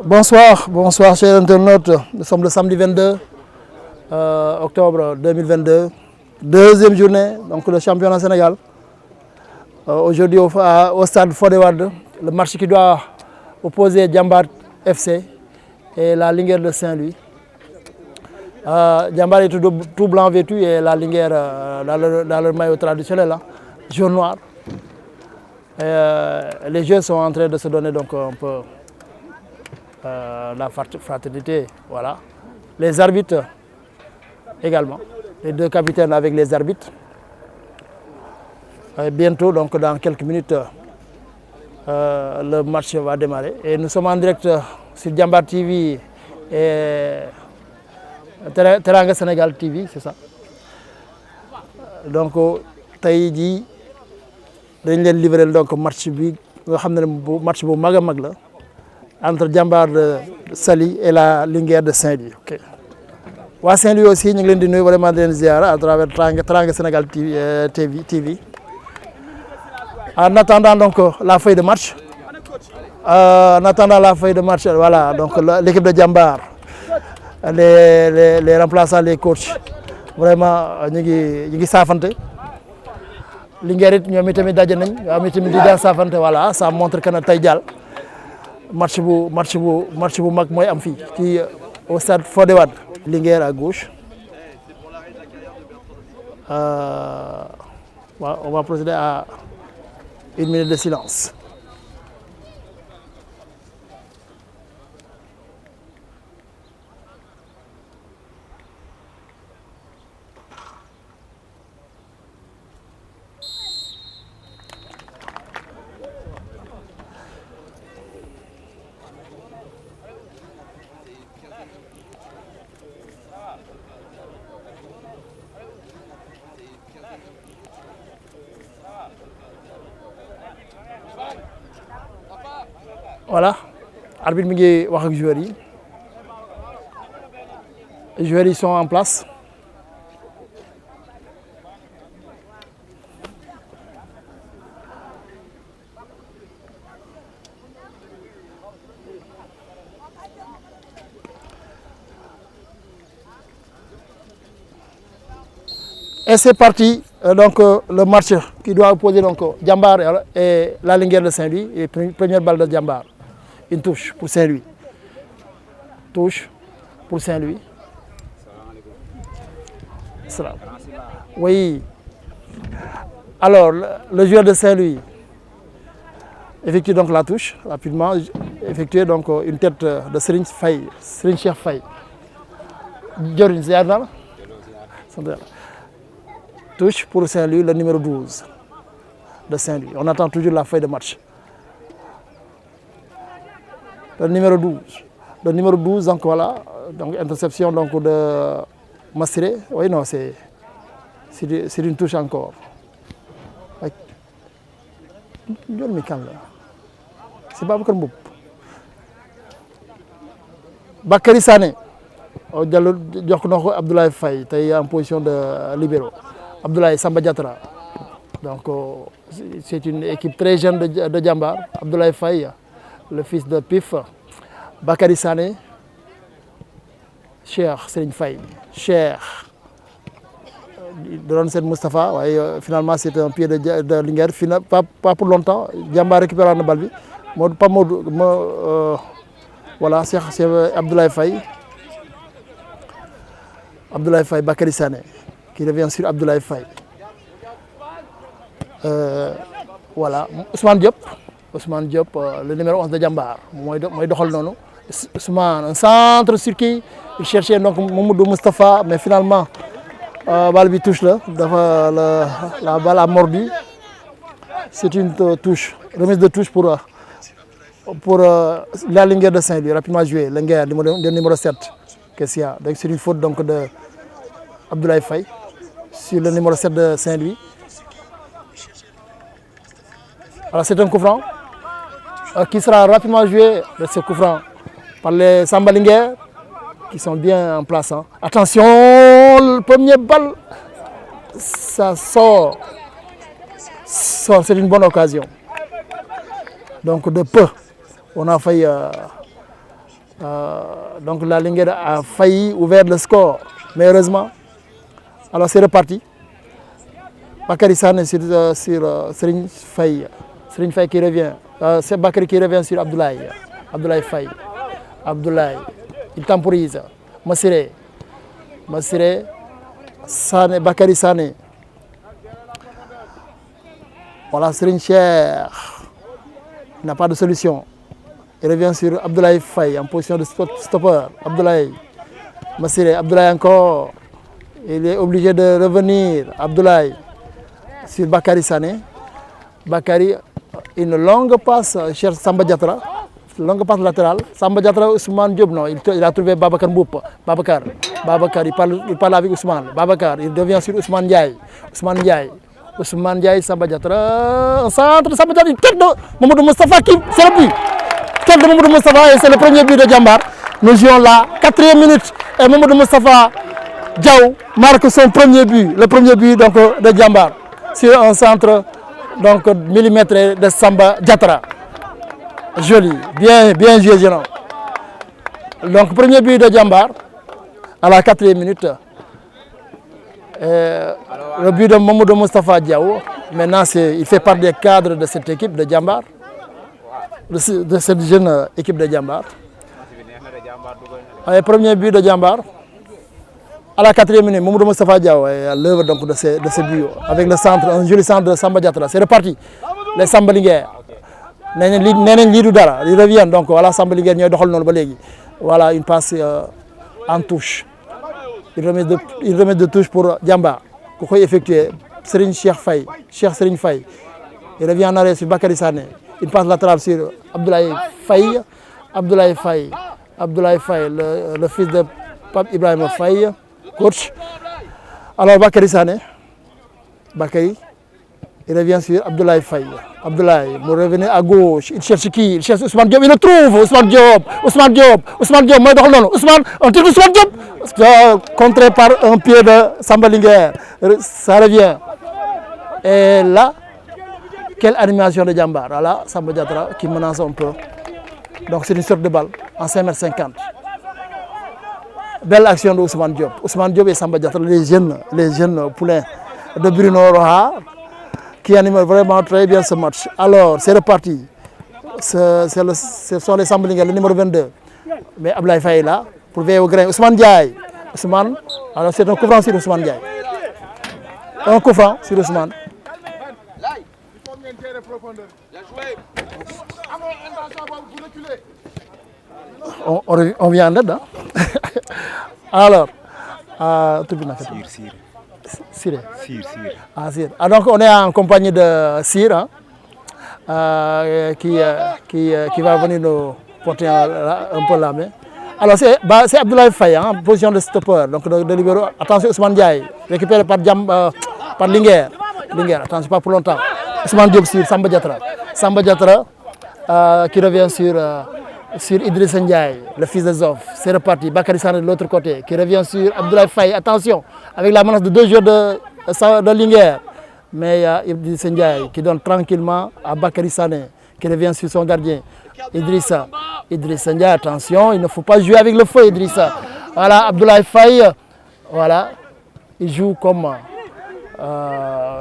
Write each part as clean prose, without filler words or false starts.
Bonsoir, bonsoir chers internautes. Nous sommes le samedi 22 octobre 2022, deuxième journée donc le championnat Sénégal. Aujourd'hui au stade Fodé Wade, le match qui doit opposer Jambar FC et la Linguère de Saint-Louis. Jambar est tout blanc vêtu et la Linguère dans leur maillot traditionnel, jaune noir. Les jeux sont en train de se donner donc un peu la fraternité, voilà. Les arbitres également, les deux capitaines avec les arbitres. Bientôt, donc dans quelques minutes, le match va démarrer. Et nous sommes en direct sur Jambar TV et Teranga Sénégal TV, c'est ça. Donc, tey jii dañ leen livrer donc match bi nga xam ne match bu mag a mag la entre Jambar de Saly et la Linguère de Saint-Louis. Ok. Waa Saint-Louis aussi ñu ngi leen di nuyu vraiment di leen ziar à travers Teranga Sénégal TV. En attendant donc la feuille de match, voilà, donc l'équipe de Jambar, les remplaçants, les coachs, vraiment ñu ngi saafante. Linguère it ñoom itamit daje nañ ñoom itamit di daan saafante, voilà, ça montre que na tey jàll match bu mag mooy am fii ci au stade Fodé Wade. Linguère à gauche. On va procéder à une minute de silence. Voilà, arbitre mi ngi wax ak joueurs yi. Joueurs yi sont en place. Et c'est parti, donc le match qui doit opposer donc Jambar et la Linguère de Saint-Louis. Et première balle de Jambar. Une touche pour Saint-Louis. Touche pour Saint-Louis. Oui. Alors, le joueur de Saint-Louis effectue donc la touche rapidement. Effectue donc une tête de Serigne Cheikh Faye. Diorin Zerdal. Touche pour Saint-Louis, le numéro 12 de Saint-Louis. On attend toujours la feuille de match. Le numéro 12, donc voilà, donc interception donc de Massiré. Oui, non, c'est une touche encore. C'est pas Bakar Mboup. Bakary Sané. Abdoulaye Faye, il en position de libéro. Abdoulaye Samba Diatra. Donc c'est une équipe très jeune de Jambar. Abdoulaye Faye, le fils de Pif. Bakary Sané, Cheikh Serigne Faye, Cheikh Doronsen Moustapha. Ouais, finalement c'est un pied de Linguère. Pas pour longtemps. Jambar récupère la balle. Voilà, c'est Abdoulaye Faye. Abdoulaye Faye, Bakary Sané, qui revient sur Abdoulaye Faye. Voilà, Ousmane Diop, le numéro 11 de Jambar. Ousmane, un centre sur qui il cherchait donc Mamoudou Moustapha, mais finalement, balle bi touche là, la balle a mordu. C'est une touche, remise de touche pour la Linguère de Saint-Louis, rapidement joué, Linguère, le numéro 7. Donc c'est une faute donc de Abdoulaye Faye sur le numéro 7 de Saint-Louis. Alors c'est un coup franc qui sera rapidement joué de ce coup franc par les Samba Linguère qui sont bien en place. Hein. Attention, le premier balle, ça sort. C'est une bonne occasion. Donc de peu, on a failli... donc la Linguère a failli ouvrir le score. Mais heureusement, alors c'est reparti. Bakary Sané sur Serigne Faye. Serigne Faye qui revient. C'est Bakary qui revient sur Abdoulaye. Abdoulaye Faye. Abdoulaye. Il temporise. Massiré. Massiré. Sané. Bakary Sané. Voilà, Serigne Cheikh. Il n'a pas de solution. Il revient sur Abdoulaye Faye en position de stopper. Abdoulaye. Massiré. Abdoulaye encore. Il est obligé de revenir. Abdoulaye. Sur Bakary Sané. Bakary, une longue passe, cher Samba Diatra. Longue passe latérale. Samba Diatra, Ousmane Diop, non. Il a trouvé Babacar Mboup. Babacar, il parle avec Ousmane. Babacar, il revient sur Ousmane Ndiaye. Ousmane Ndiaye. Ousmane Ndiaye, Samba Diatra. Un centre, Samba Diatra. Tête de Mamadou Moustapha qui c'est le but. Tête de Mamadou Moustapha et c'est le premier but de Djambar. Nous jouons la 4e minute et Mamadou Moustapha Diaw marque son premier but. Le premier but donc, de Djambar. Sur un centre donc millimétré de Samba Diatra. Joli, bien joué, jeune homme. Donc premier but de Djambar à la 4e minute. Le but de Mamadou Moustapha Diaw. Maintenant, il fait partie des cadres de cette équipe de Djambar, de cette jeune équipe de Djambar. Le premier but de Djambar. À la 4e minute, Mamadou Moustapha Diaw est à l'œuvre donc de ce but avec le centre, un joli centre de Samba Diatra. C'est reparti. Les Samba Linguère. Ils reviennent donc voilà Samba Linguère. Voilà une passe en touche. Il remet de touche pour Djambar. Pourquoi effectuer Serigne Cheikh Faye. Cheikh Serigne Faye. Il revient en arrêt sur Bakary Sané. Une passe latérale sur Abdoulaye Faye. Abdoulaye Faye. Abdoulaye Faye, le fils de Pape Ibrahima Faye. Coach. Alors Bakary Sané, Bakary, il revient sur Abdoulaye Faye. Abdoulaye, vous revenez à gauche, il cherche qui? Il cherche Ousmane Diop, il le trouve, Ousmane Diop, moi Ousmane, on tire Ousmane Diop, contré par un pied de Samba Linguère, ça revient. Et là, quelle animation de Djambar, voilà, Samba Diatra qui menace un peu. Donc c'est une sorte de balle en 5,50 m. Belle action de Ousmane Diop. Ousmane Diop et Samba Diatra, les jeunes poulains de Bruno Roha, qui animent vraiment très bien ce match. Alors, c'est reparti. Ce sont les Samba Linguère, le numéro 22. Mais Abdoulaye Faye est là pour veiller au grain. Ousmane Ndiaye. Ousmane, alors c'est un coup franc sur Ousmane Ndiaye. Un coup franc sur Ousmane. On vient en aide. Hein? Alors, Sire. Ah, donc on est en compagnie de Sire hein, qui va venir nous porter un peu la main. Alors c'est Abdoulaye Faye hein, en position de stopper, donc de libéro. Attention Ousmane Ndiaye, récupéré par Linguère. Attention pas pour longtemps. Ousmane Diop sur Samba Diatra. Samba Diatra qui revient sur Idrissa Ndiaye, le fils de Zoff. C'est reparti. Bakary Sané de l'autre côté, qui revient sur Abdoulaye Faye. Attention, avec la menace de 2 joueurs de Linguère. Mais il y a Idrissa Ndiaye qui donne tranquillement à Bakary Sané, qui revient sur son gardien. Idrissa Ndiaye, attention, il ne faut pas jouer avec le feu, Idrissa. Voilà, Abdoulaye Faye, voilà, il joue comme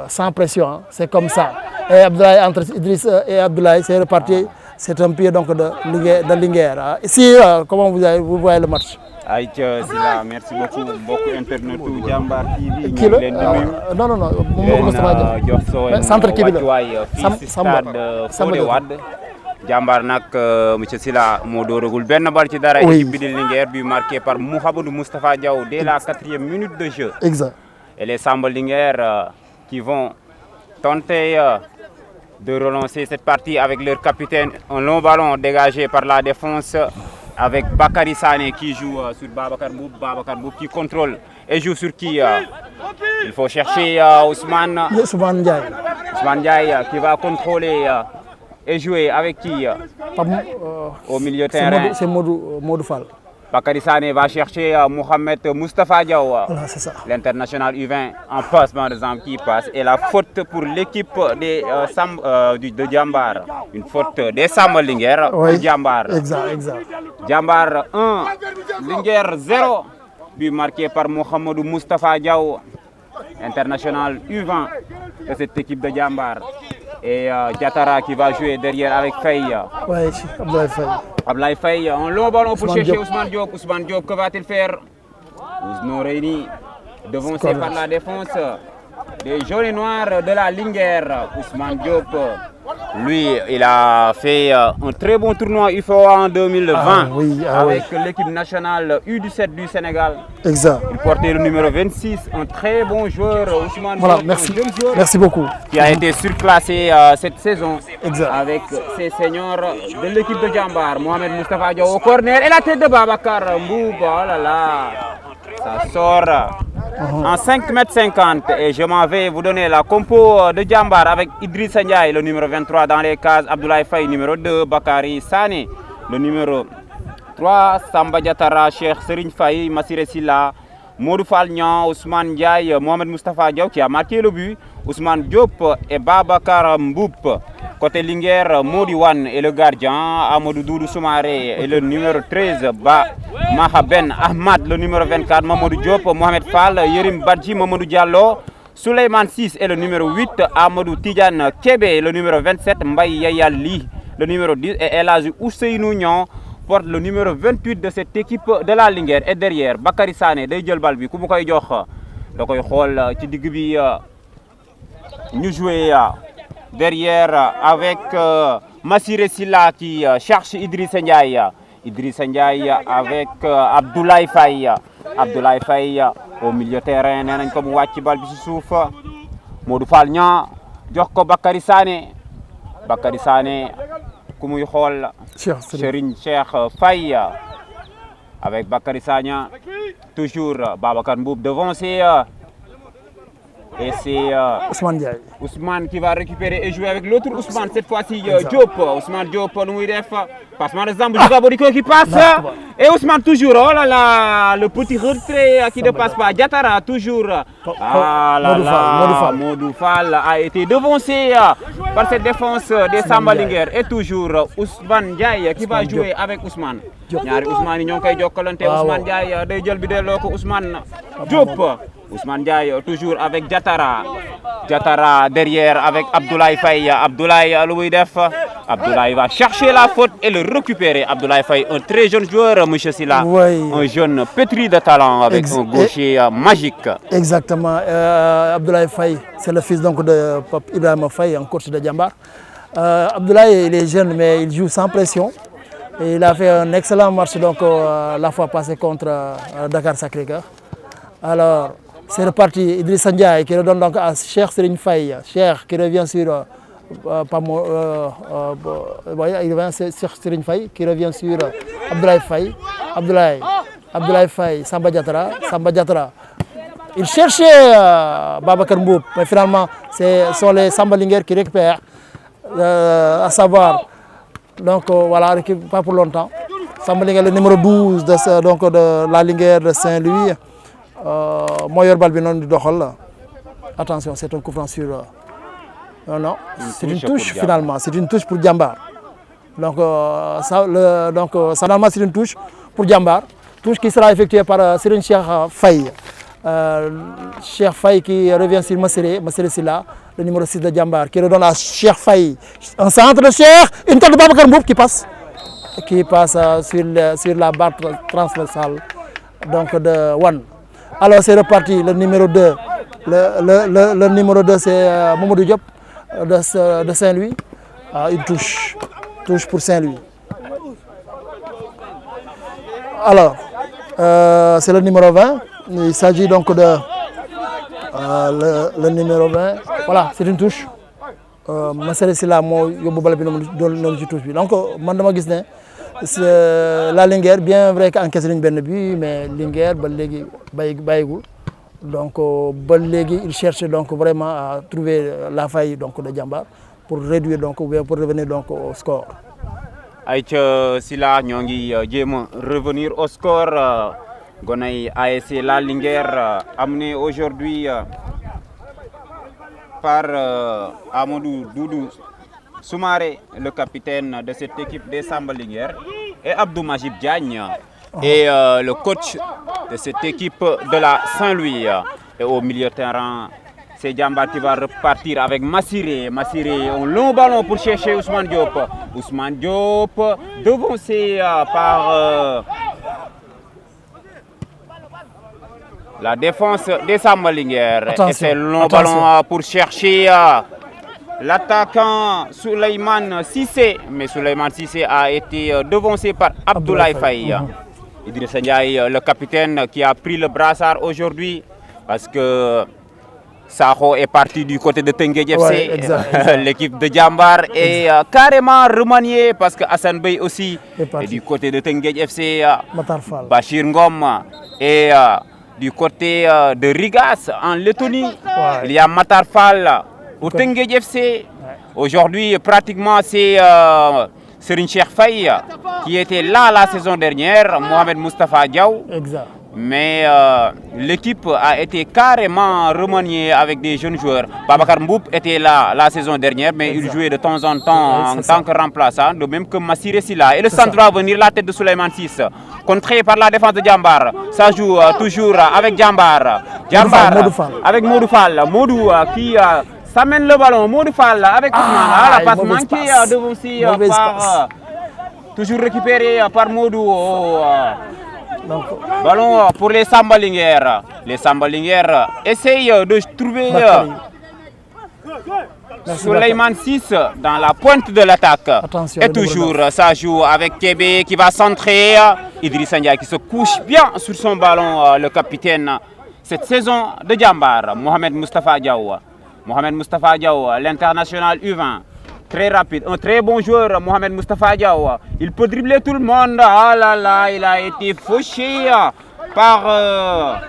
sans pression, hein. C'est comme ça. Et Abdoulaye, entre Idrissa et Abdoulaye, c'est reparti. C'est un pied donc de Linguère. Ici, comment vous voyez le match? Merci beaucoup beaucoup internet Djambar TV. Non. Centre qui Djambar nak monsieur Sila mo dorogul ben bal ci dara équipe bi de Linguère but marqué par Mouhamadou Moustapha Diaw dès la 4e minute de jeu. Exact. Et les Samba Linguère qui vont tenter de relancer cette partie avec leur capitaine. Un long ballon dégagé par la défense avec Bakary Sané qui joue sur Babacar Mboup qui contrôle et joue sur qui il faut chercher Ousmane Ndiaye qui va contrôler et jouer avec qui au milieu terrain. C'est Modou Fall. Bakary Sané va chercher Mohamed Moustapha Diaw, Voilà, c'est ça. l'international U20 en passement de jambes qui passe. Et la faute pour l'équipe de Djambar. Une faute des Samba Linguère pour Djambar. Exact. Djambar 1, Linguère 0. But marqué par Mohamed Moustapha Diaw, international U20 de cette équipe de Djambar. Et Diatara qui va jouer derrière avec Faye. Oui, Abdoulaye Faye. Abdoulaye Faye, un long ballon pour Ousmane chercher Diop. Ousmane Diop. Ousmane Diop, que va-t-il faire? Ousmane Reini, devancé par la défense des jaunes et noirs de la Linguère. Ousmane Diop, lui, il a fait un très bon tournoi UFOA en 2020 avec l'équipe nationale U17 du Sénégal. Exact. Il portait le numéro 26, un très bon joueur, Ousmane Voilà, Diop, merci. un jeune joueur Merci beaucoup. qui a été surclassé cette saison avec ses seniors de l'équipe de Djambar. Mohamed Moustapha Diaw au corner et la tête de Babacar Mbouba. Oh là là, ça sort en 5,50 m et je m'en vais vous donner la compo de Djambar avec Idrissa Ndiaye, le numéro 23 dans les cases, Abdoulaye Faye, numéro 2, Bakary Sané, le numéro 3, Samba Diatara, Cheikh Serigne Faye, Massiré Silla, Modou Fall Niang, Ousmane Ndiaye, Mohamed Moustapha Diaw qui a marqué le but, Ousmane Diop et Babacar Mboup. Côté Linguère, Modi Wan et le gardien, Amadou Doudou Soumaré et le numéro 13, Mahaben Ahmad, le numéro 24, Mamadou Diop, Mohamed Fall, Yerim Badji, Mamadou Diallo, Souleymane 6 et le numéro 8, Amadou Tidiane Kebe, le numéro 27, Mbaye Yayali, le numéro 10 et Elazou Ousseynou Niang porte le numéro 28 de cette équipe de la Linguère. Et derrière, Bakary Sané, day jël bal bi ku mu koy jox da koy xool ci digg bi ñu jouer derrière avec Massiré Silla qui cherche Idrissa Ndiaye. Idrissa Ndiaye avec Abdoulaye Faye. Abdoulaye Faye au milieu terrain nee nañ ko mu wàcc bal bi ci suuf. Modou Fall Niang jox ko Bakary Sané. Bakary Sané ku muy xool Serigne Cheikh Faye avec Bakary Sané. Toujours Babacar Mboup devancé. Et c'est Ousmane qui va récupérer et jouer avec l'autre Ousmane, cette fois-ci Diop. Ousmane Diop, passement de Zambou, qui passe. Et Ousmane toujours, oh là là, le petit retrait qui ne passe pas. Diatara toujours. Ah là là, Modou Fall a été devancé par cette défense des Samba Linguère. Et toujours Ousmane Ndiaye qui va jouer avec Ousmane. Ñaari Ousmane yi ñoo ngi koy jokkalante. Ousmane Ndiaye day jël bi delloo ko Ousmane Diop. Ousmane Ndiaye toujours avec Diatara. Diatara derrière avec Abdoulaye Faye. Abdoulaye Abdoulaye va chercher la faute et le récupérer. Abdoulaye Faye, un très jeune joueur, monsieur Silla. Un jeune pétri de talent avec un gaucher magique. Exactement. Abdoulaye Faye, c'est le fils donc de Pape Ibrahima Faye, un coach de Djambar. Abdoulaye, il est jeune, mais il joue sans pression. Et il a fait un excellent match donc, la fois passée contre Dakar Sacré-Cœur. Alors, c'est reparti. Idrissa Ndiaye qui redonne donc à Cheikh Serigne Faye. Cheikh qui revient sur Cheikh Serigne Faye qui revient sur Abdoulaye Faye. Abdoulaye Faye, Samba Diatara. Il cherchait Babacar Mboup, mais finalement, ce sont les Samba Linguère qui récupèrent, à savoir, donc voilà, pas pour longtemps. Samba Linguère, le numéro 12 de la Linguère de Saint-Louis. Moyor bal bi non di doxal. Attention, c'est un coup franc sur non, c'est une touche finalement, c'est une touche pour Djambar. Donc finalement c'est une touche pour Djambar, touche qui sera effectuée par Serigne Cheikh Faye. Cheikh Faye qui revient sur Massiré Silla, le numéro 6 de Djambar, qui redonne à Cheikh Faye. Un centre de Cheikh, une tête de Babacar Mboup qui passe sur la barre transversale donc de Wan. Alors c'est reparti, le numéro 2. Le numéro 2 c'est Mamadou Diop de Saint-Louis. Une touche pour Saint-Louis. Alors, c'est le numéro 20. Il s'agit donc de le numéro 20. Voilà, c'est une touche. Massiré Silla moo yóbbu bal bi noonu ci touche bi. Donc man dama gis ne la Linguère, bien vrai qu'encaissé nañ benn but, mais Linguère ba léegi bàyyigul. Donc ba léegi il cherche donc vraiment à trouver la faille donc de Djambar pour réduire donc ou bien pour revenir donc au score. Aïcha Sila ñoo ngi jéem a revenir au score gonay ASC La Linguère amené aujourd'hui par Amadou Doudou Soumaré, le capitaine de cette équipe des Samba Linguère, et Abdou Majib Diagne et le coach de cette équipe de la Saint-Louis. Et au milieu de terrain, c'est Djambar qui va repartir avec Massiré. Massiré, un long ballon pour chercher Ousmane Diop. Ousmane Diop devancé par la défense des Samba Linguère. Et c'est le long ballon pour chercher l'attaquant Souleymane Cissé. Mais Souleymane Cissé a été devancé par Abdoulaye Faye. Idrissa Ndiaye, le capitaine qui a pris le brassard aujourd'hui parce que Sakho est parti du côté de Teungueth FC. Ouais, l'équipe de Djambar est carrément remaniée parce que Hassan Bey aussi est du côté de Teungueth FC. Bachir Ngom est du côté de Rigas en Lettonie. Ouais. Il y a Matar Fall au Teungueth FC. Ouais. Aujourd'hui, pratiquement, c'est Serigne Cheikh Faye qui était là la saison dernière, Mohamed Moustapha Diaw. Exact. Mais l'équipe a été carrément remaniée avec des jeunes joueurs. Babacar Mboup était là la saison dernière, mais il jouait de temps en temps en tant que remplaçant, de même que Massiré Silla. Et le centre va venir, la tête de Souleymane Ciss, contré par la défense de Djambar. Ça joue toujours avec Djambar. Djambar avec Modou Fall. Modou qui s'amène le ballon. Modou Fall avec Ousmane. La passe manquée devant aussi par... toujours récupéré par Modou. Donc, ballon pour les Samba Linguère. Les Samba Linguère essayent de trouver Souleymane Ciss dans la pointe de l'attaque. Et toujours ça joue avec Kébé qui va centrer. Idrissa Ndiaye qui se couche bien sur son ballon, le capitaine cette saison de Djambar, Mohamed Moustapha Diaw. Mohamed Moustapha Diaw, l'international U20. Très rapide, un très bon joueur, Mohamed Moustapha Diaw. Il peut dribbler tout le monde. Ah là là, il a été fauché par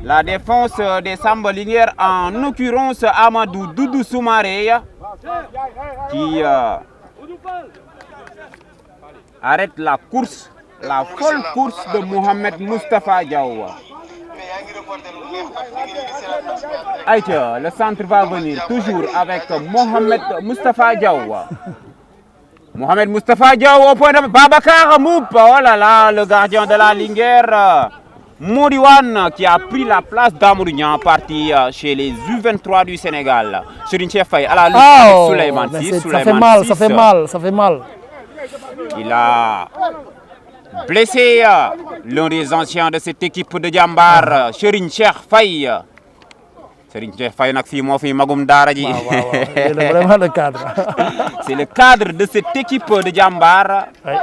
la défense des Samba Linguère, en l'occurrence Amadou Doudou Soumaré, qui arrête la course, la folle course de Mohamed Moustapha Diaw. Aïcha, le centre va venir toujours avec Mohamed Moustapha Diaw. Mohamed Moustapha Diaw au point de Babacar Mboup. Oh là là, le gardien de la Linguère. Modiwan qui a pris la place d'Amadou Niang, parti chez les U23 du Sénégal. Serigne Cheikh Faye à la lutte avec Souleymane Ciss. Ça fait mal. Il a blessé l'un des anciens de cette équipe de Djambar, Serigne Cheikh Faye. Serigne Cheikh Faye nak fi mo fi magum dara ji. C'est vraiment le cadre. C'est le cadre de cette équipe de Djambar. Oui.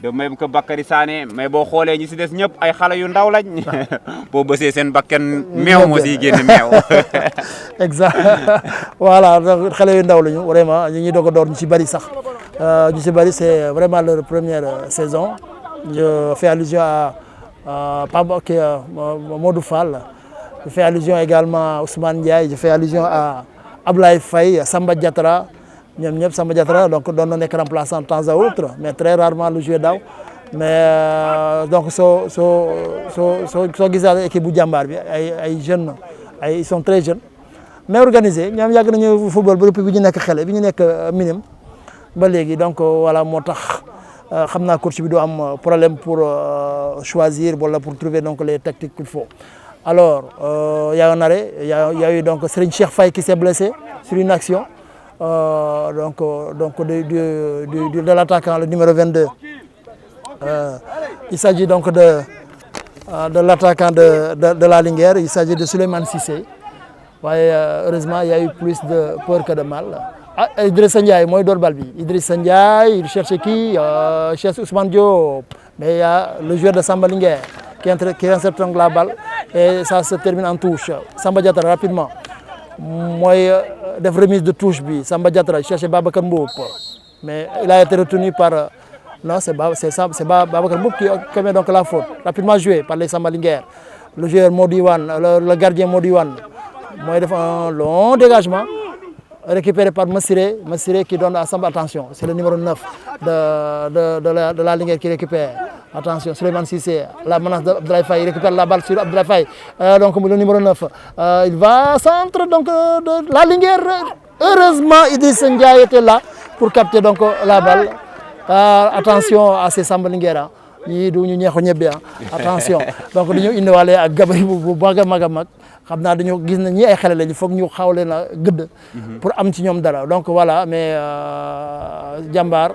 De même que Bakary Sané, mais boo xoolee ñi ci des ñëpp ay xale yu ndaw lañ. boo bësee seen bakken meew moo siy génn meew. Exact. Voilà, xale yu ndaw lañu vraiment ñi doog a door ñu ci bari sax. ñu ci bari c'est vraiment leur première saison. Je fais allusion à Modou Fall. Je fais allusion également à Ousmane Ndiaye. Je fais allusion à Ablaye Faye, Samba Diatra. Samba Diatra, donc doon na nekk remplaçant de temps à autre, mais très rarement le jouer daaw. Mais donc soo gisee équipe bu Djambar bi ay jeunes ils sont très jeunes mais organisés. ñoom yàgg nañu football ba depuis bi ñu nekk xale bi ñu nekk minime ba léegi donc voilà moo tax xam naa coach bi du am problème pour choisir wala pour trouver donc les tactiques qu'il faut. Alors il y a un arrêt, il y a eu donc Serigne Cheikh Faye qui s'est blessé sur une action. Donc de l'attaquant, le numéro 22. Il s'agit donc de l'attaquant de la Linguère, il s'agit de Souleymane Cissé. Ouais, heureusement, il y a eu plus de peur que de mal. Ah, Idrissa Ndiaye, moi, il Balbi. Idrissa Ndiaye, il cherche qui? Il cherche Ousmane Diop. Mais il y a le joueur de Samba Linguère qui intercepte la balle et ça se termine en touche. Samba Diatra, rapidement. Moi, des remises de touche, Samba Diatra, il cherchait Babacar Mboup. Mais il a été retenu par... Non, c'est Babacar Mboup qui commet donc la faute. Rapidement joué par les Samba Linguère. Le joueur Modiwan, le gardien Modiwan. Moi, il a fait un long dégagement. récupéré par Massiré qui donne à Samba, attention, c'est le numéro 9 de la Linguère qui récupère. Attention, Souleymane Cissé, la menace d'Abdoulaye Faye, il récupère la balle sur Abdoulaye Faye. Donc le numéro 9, il va centre donc, de la Linguère. Heureusement, Idriss Ndiaye était là pour capter donc, la balle. Attention à ces Samba Linguère. Attention, donc nous avons un gabarit xam naa dañoo gis na ñi ay xale lañu foog ñu xaw leen a gëdd pour am ci ñoom dara donc voilà mais Jambar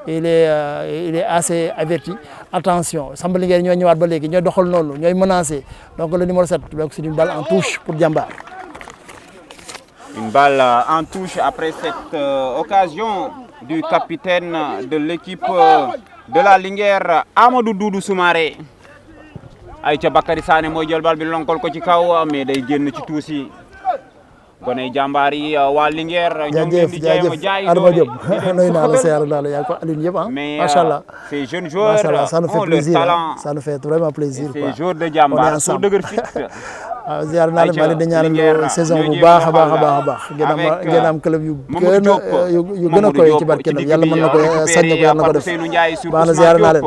il est assez averti. Attention Samba Linguère ñooy ñëwaat ba léegi ñooy doxal noonu ñooy menacé donc le numéro 7 donc c'est une balle en touche pour Jambar. Une balle en touche après cette occasion du capitaine de l'équipe de la Linguère, Amadou Doudou Soumaré. Aïcha Bakary Sané mooy jël bal bi lonkol ko ci kaw mais day génn ci tuusi gone Jambar yi waa Linguère ñoo ngi leen di jaay Adama Diop nuyu naa la siyaar naa la yaa ko Alioune yëpp machallah ces jeunes joueurs ça nous fait plaisir ça nous fait vraiment plaisir ces joueurs de Jambar sont dëgër fit ziar naa la maa di ñaanal saison bu baax a baax ngeen am club yu gën a koy ci barke yàlla mën na ko sañ na ko yàlla na ko def baax na ziar naa leen.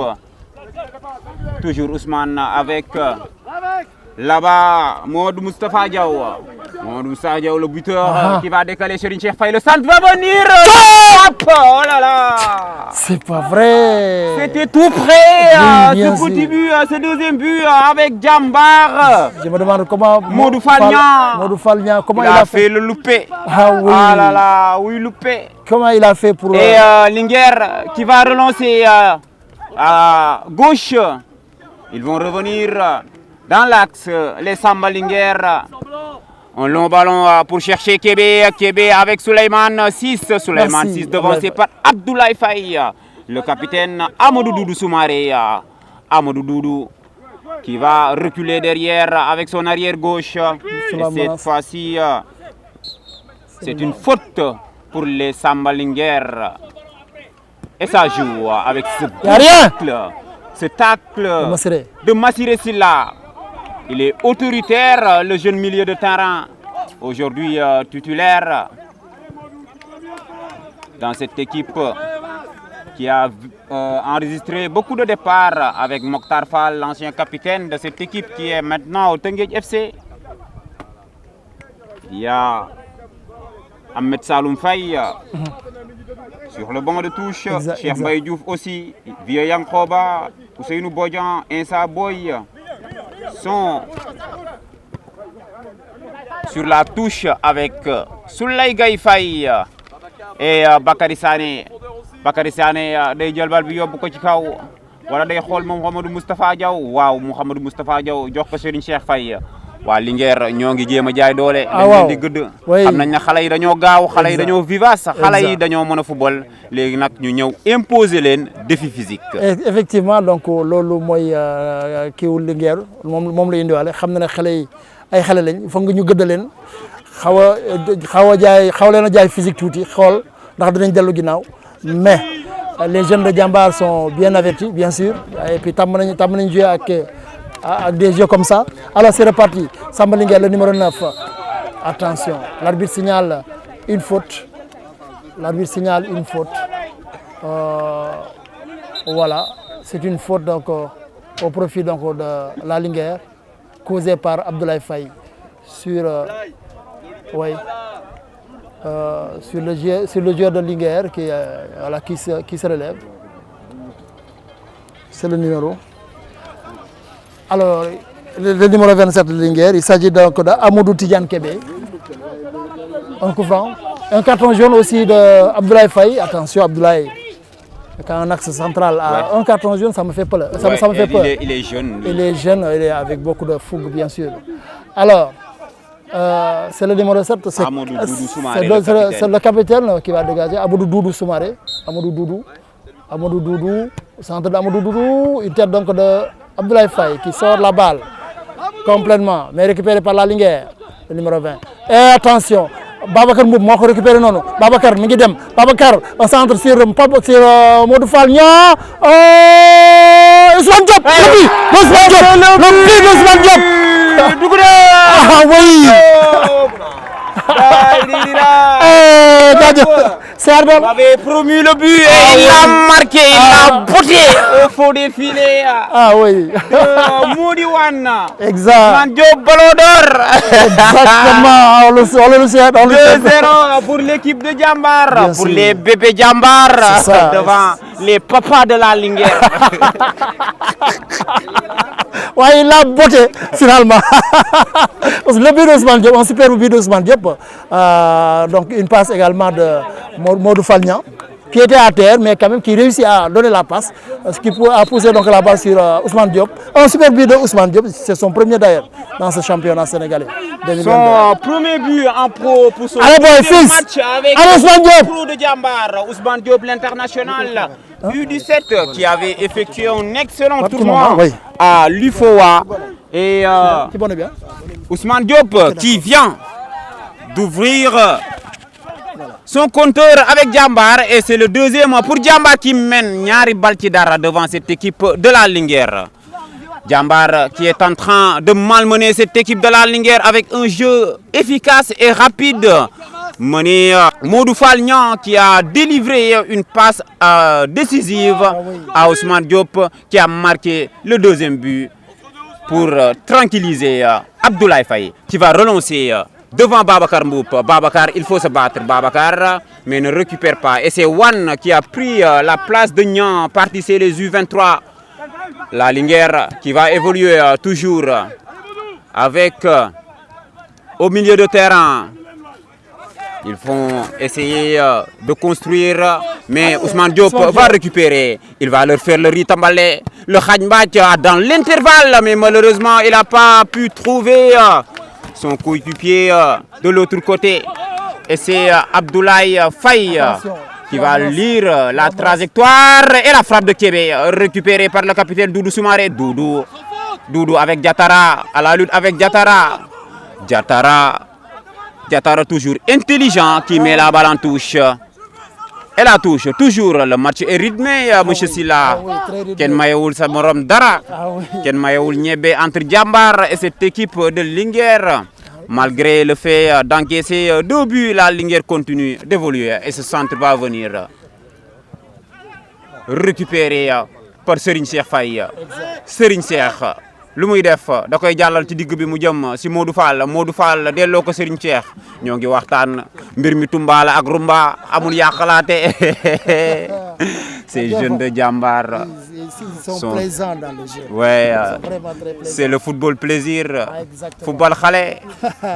Toujours Ousmane avec là-bas Mamadou Moustapha Diaw. Mamadou Moustapha Diaw, le buteur qui va décaler Serigne Cheikh Faye. Le centre va venir. Oh là là. C'est pas vrai. C'était tout près. Ce petit but, ce deuxième but avec Jambar. Je me demande comment Modou Falgnan, comment il a fait le loupé. Ah oui. Ah là là, oui, loupé. Comment il a fait pour... Et Linguère qui va relancer à gauche. Ils vont revenir dans l'axe, les Samba Linguère. Un long ballon pour chercher Kébé. Kébé avec Souleymane 6. Souleymane 6 devancé par Abdoulaye Faye. Le capitaine Amadou Doudou Soumaré. Amadou Doudou qui va reculer derrière avec son arrière gauche. Et cette fois-ci, c'est une faute pour les Samba Linguère. Et ça joue avec ce tacle de Massiré Silla. Il est autoritaire, le jeune milieu de terrain, aujourd'hui titulaire dans cette équipe qui a enregistré beaucoup de départs avec Mokhtar Fall, l'ancien capitaine de cette équipe qui est maintenant au Teungueth FC. Il y a Ahmed Saloum Faye sur le banc de touche, Cheikh Mbaye Diouf aussi, Vieux Yankhoba, Ousseynou Bodian, Insa Boy sont sur la touche avec Souley Gaye Faye et Bakary Sané. Bakary Sané day jël bal bi yóbbu ko ci kaw wala day xool moom Mouhamadou Moustapha Diaw waaw Mouhamadou Moustapha Diaw jox ko Serigne Cheikh Faye. waa Linguère ñoo ngi jéem a jaay doole. dañ leen di gëdd. xam nañ ne xale yi dañoo gaaw xale yi dañoo vivace. xale yi dañoo mën a football léegi nag ñu ñëw imposer leen défi physique. effectivement donc loolu mooy kiiwu Linguère moom la indiwaale xam na ne xale yi ay xale lañ foog nga ñu gëdd leen xaw leen a jaay physique tuuti xool ndax dinañ dellu ginnaaw mais les jeunes de Jambar sont bien avertis bien sûr et puis tàmm nañu jouer ak des jeux comme ça. Alors c'est reparti. Samba Linguère, le numéro 9. Attention, l'arbitre signale une faute. L'arbitre signale une faute. Voilà, c'est une faute donc, au profit donc, de la Linguère, causée par Abdoulaye Faye sur, sur le joueur de Linguère qui se relève. C'est le numéro. Alors, le numéro 27 de Linguère, il s'agit donc d'Amadou Tidiane Kébé. Un coup franc. Un carton jaune aussi d'Abdoulaye Faye. Attention, Abdoulaye, quand un axe central a un carton jaune, ça me fait peur. Ça me fait peur. Il est jeune. Il est jeune, il est avec beaucoup de fougue, bien sûr. Alors, c'est le numéro 7. C'est le capitaine qui va dégager. Amadou Doudou Soumaré. Amadou Doudou. Centre d'Amadou Doudou. Une tête donc de Abdoulaye Faye qui sort la balle complètement, mais récupéré par la Linguère, le numéro 20. Et attention, Babacar Mboub moo ko récupéré noonu. Babacar mi ngi dem. Babacar un centre sur Modou Falgnan. Ousmane Diop. Le but d'Ousmane Diop. Ah oui. Vous avez promis le but et il l'a marqué, il l'a botté au fond des filets. Ah oui. Modiwan. Exact. Mandio Ballon d'Or. Exactement. On le sait. 2-0 pour l'équipe de Djambar, Bien pour sûr. les bébés Djambar, ça. devant les papas de la Linguère. Ouais, il l'a botté finalement. Parce que le but d'Ousmane Diop, un super but d'Ousmane Diop. Donc une passe également de Modou Falnian, qui était à terre, mais quand même qui réussit à donner la passe, ce qui a poussé donc la balle sur Ousmane Diop. Un super but de Ousmane Diop, c'est son premier d'ailleurs dans ce championnat sénégalais. 2022. Son premier but en pro pour son Allez, boy, premier fils. match avec Allez, Ousmane Diop. le pro de Djambar, Ousmane Diop l'international, U17 qui avait effectué un excellent tournoi oui. à l'UFOA. Et Qui bonne bien. Ousmane Diop qui vient d'ouvrir son compteur avec Djambar et c'est le deuxième pour Djambar qui mène Nyari Baltidara devant cette équipe de la Linguère. Djambar qui est en train de malmener cette équipe de la Linguère avec un jeu efficace et rapide. Mené Modou Falnian qui a délivré une passe décisive à Ousmane Diop qui a marqué le deuxième but pour tranquilliser Abdoulaye Faye qui va relancer devant Babacar Mboup. Babacar, il faut se battre, Babacar, mais ne récupère pas. Et c'est Wan qui a pris la place de Nian, parti c'est les U23. La Linguère qui va évoluer toujours avec au milieu de terrain. Ils vont essayer de construire, mais Ousmane Diop va récupérer. Il va leur faire le ritambalé, le khadjmbach dans l'intervalle, mais malheureusement, il n'a pas pu trouver son coéquipier de l'autre côté. Et c'est Abdoulaye Faye qui va lire la trajectoire et la frappe de Kébé, récupérée par le capitaine Doudou Soumaré. Doudou avec Diatara, à la lutte avec Diatara. Diatara toujours intelligent qui met la balle en touche. Et la touche, toujours le match est rythmé, monsieur Silla. Ken Mayeoul Samorom Dara. Ken Mayeoul Niébé entre Djambar et cette équipe de Linguère. Malgré le fait d'encaisser 2 buts, la Linguère continue d'évoluer et ce centre va venir récupéré par Serigne Cheikh Faye. Serigne Cheikh, lu muy def da koy jàllal ci digg bi mu jëm si Modou Fall delloo ko Serigne Cheikh ñoo ngi waxtaan mbir mi tumbaala ak rumba amul yàqalaate. Ces jeunes de Djambar Ils sont présents dans le jeu. Ouais, C'est le football plaisir. Football Khalé,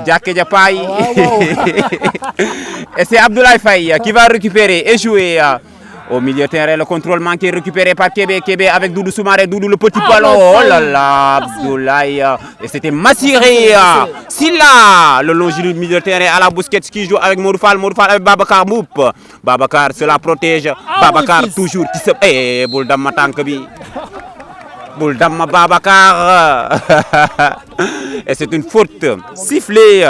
Djaké Djapaï. Et c'est Abdoulaye Faye qui va récupérer et jouer au milieu de terrain. Le contrôle manqué récupéré par Kébé. Kébé avec Doudou Soumaré. Doudou le petit ballon. Oh là là, Abdoulaye. Et c'était Massiré. Silla, le long du milieu de terrain à la Busquets qui joue avec Modou Fall avec Babacar Mboup. Babacar se la protège. Babacar toujours qui se... Eh, Bouldam Tankabi. Bouldam Babacar. Et c'est une faute sifflée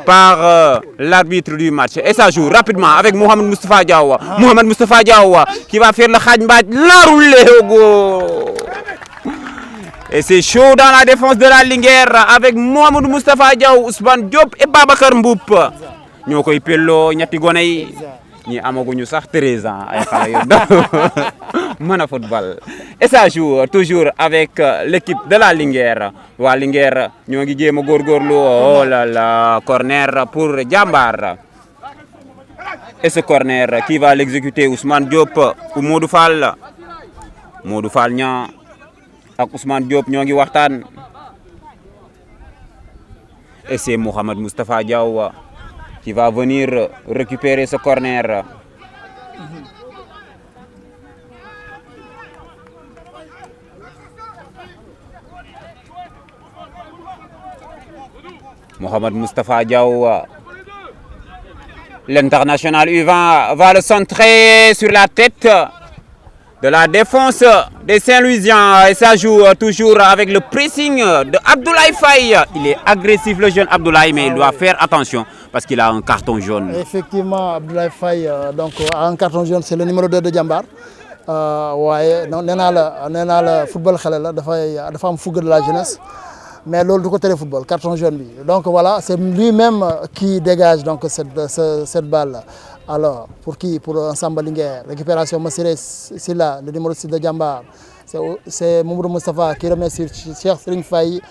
par l'arbitre du match. Et ça joue rapidement avec Mohamed Moustapha Diaw. Mohamed Moustapha Diaw qui va faire le khadjmbach, la rouler au go. Et c'est chaud dans la défense de la Linguère avec Mohamed Moustapha Diaw, Ousmane Diop et Babacar Mboup. Ñoo koy pello ñetti gone yi ñi amaguñu sax 13 ans ay xale yu ndaw mën a football. Et ça joue toujours avec l'équipe de la Linguère. Waa Linguère ñoo ngi jéem a góorgóorlu. Oh là là, corner pour Djambar. Et ce corner qui va l'exécuter Ousmane Diop ou Modou Fall. Modou Fall ñaa ak Ousmane Diop ñoo ngi waxtaan. Et c'est Mohamed Moustapha Diaw qui va venir récupérer ce corner. Mohamed Moustapha Diaw, l'international U20, va le centrer sur la tête de la défense des Saint-Louisiens. Et ça joue toujours avec le pressing de Abdoulaye Faye. Il est agressif le jeune Abdoulaye, mais il doit faire attention parce qu'il a un carton jaune. Effectivement, Abdoulaye Faye donc, a un carton jaune, c'est le numéro 2 de Djambar. Ouais, nee naa la football xale la dafa am fougue de la jeunesse mais loolu du ko tere football carton jaune bi donc voilà c'est lui-même qui dégage donc cette balle là. Alors pour qui? Pour Samba Linguère. Récupération Massiré Silla, le numéro 6 de Jambar. C'est Mamadou Moustapha qui remet sur Cheikh Serigne Faye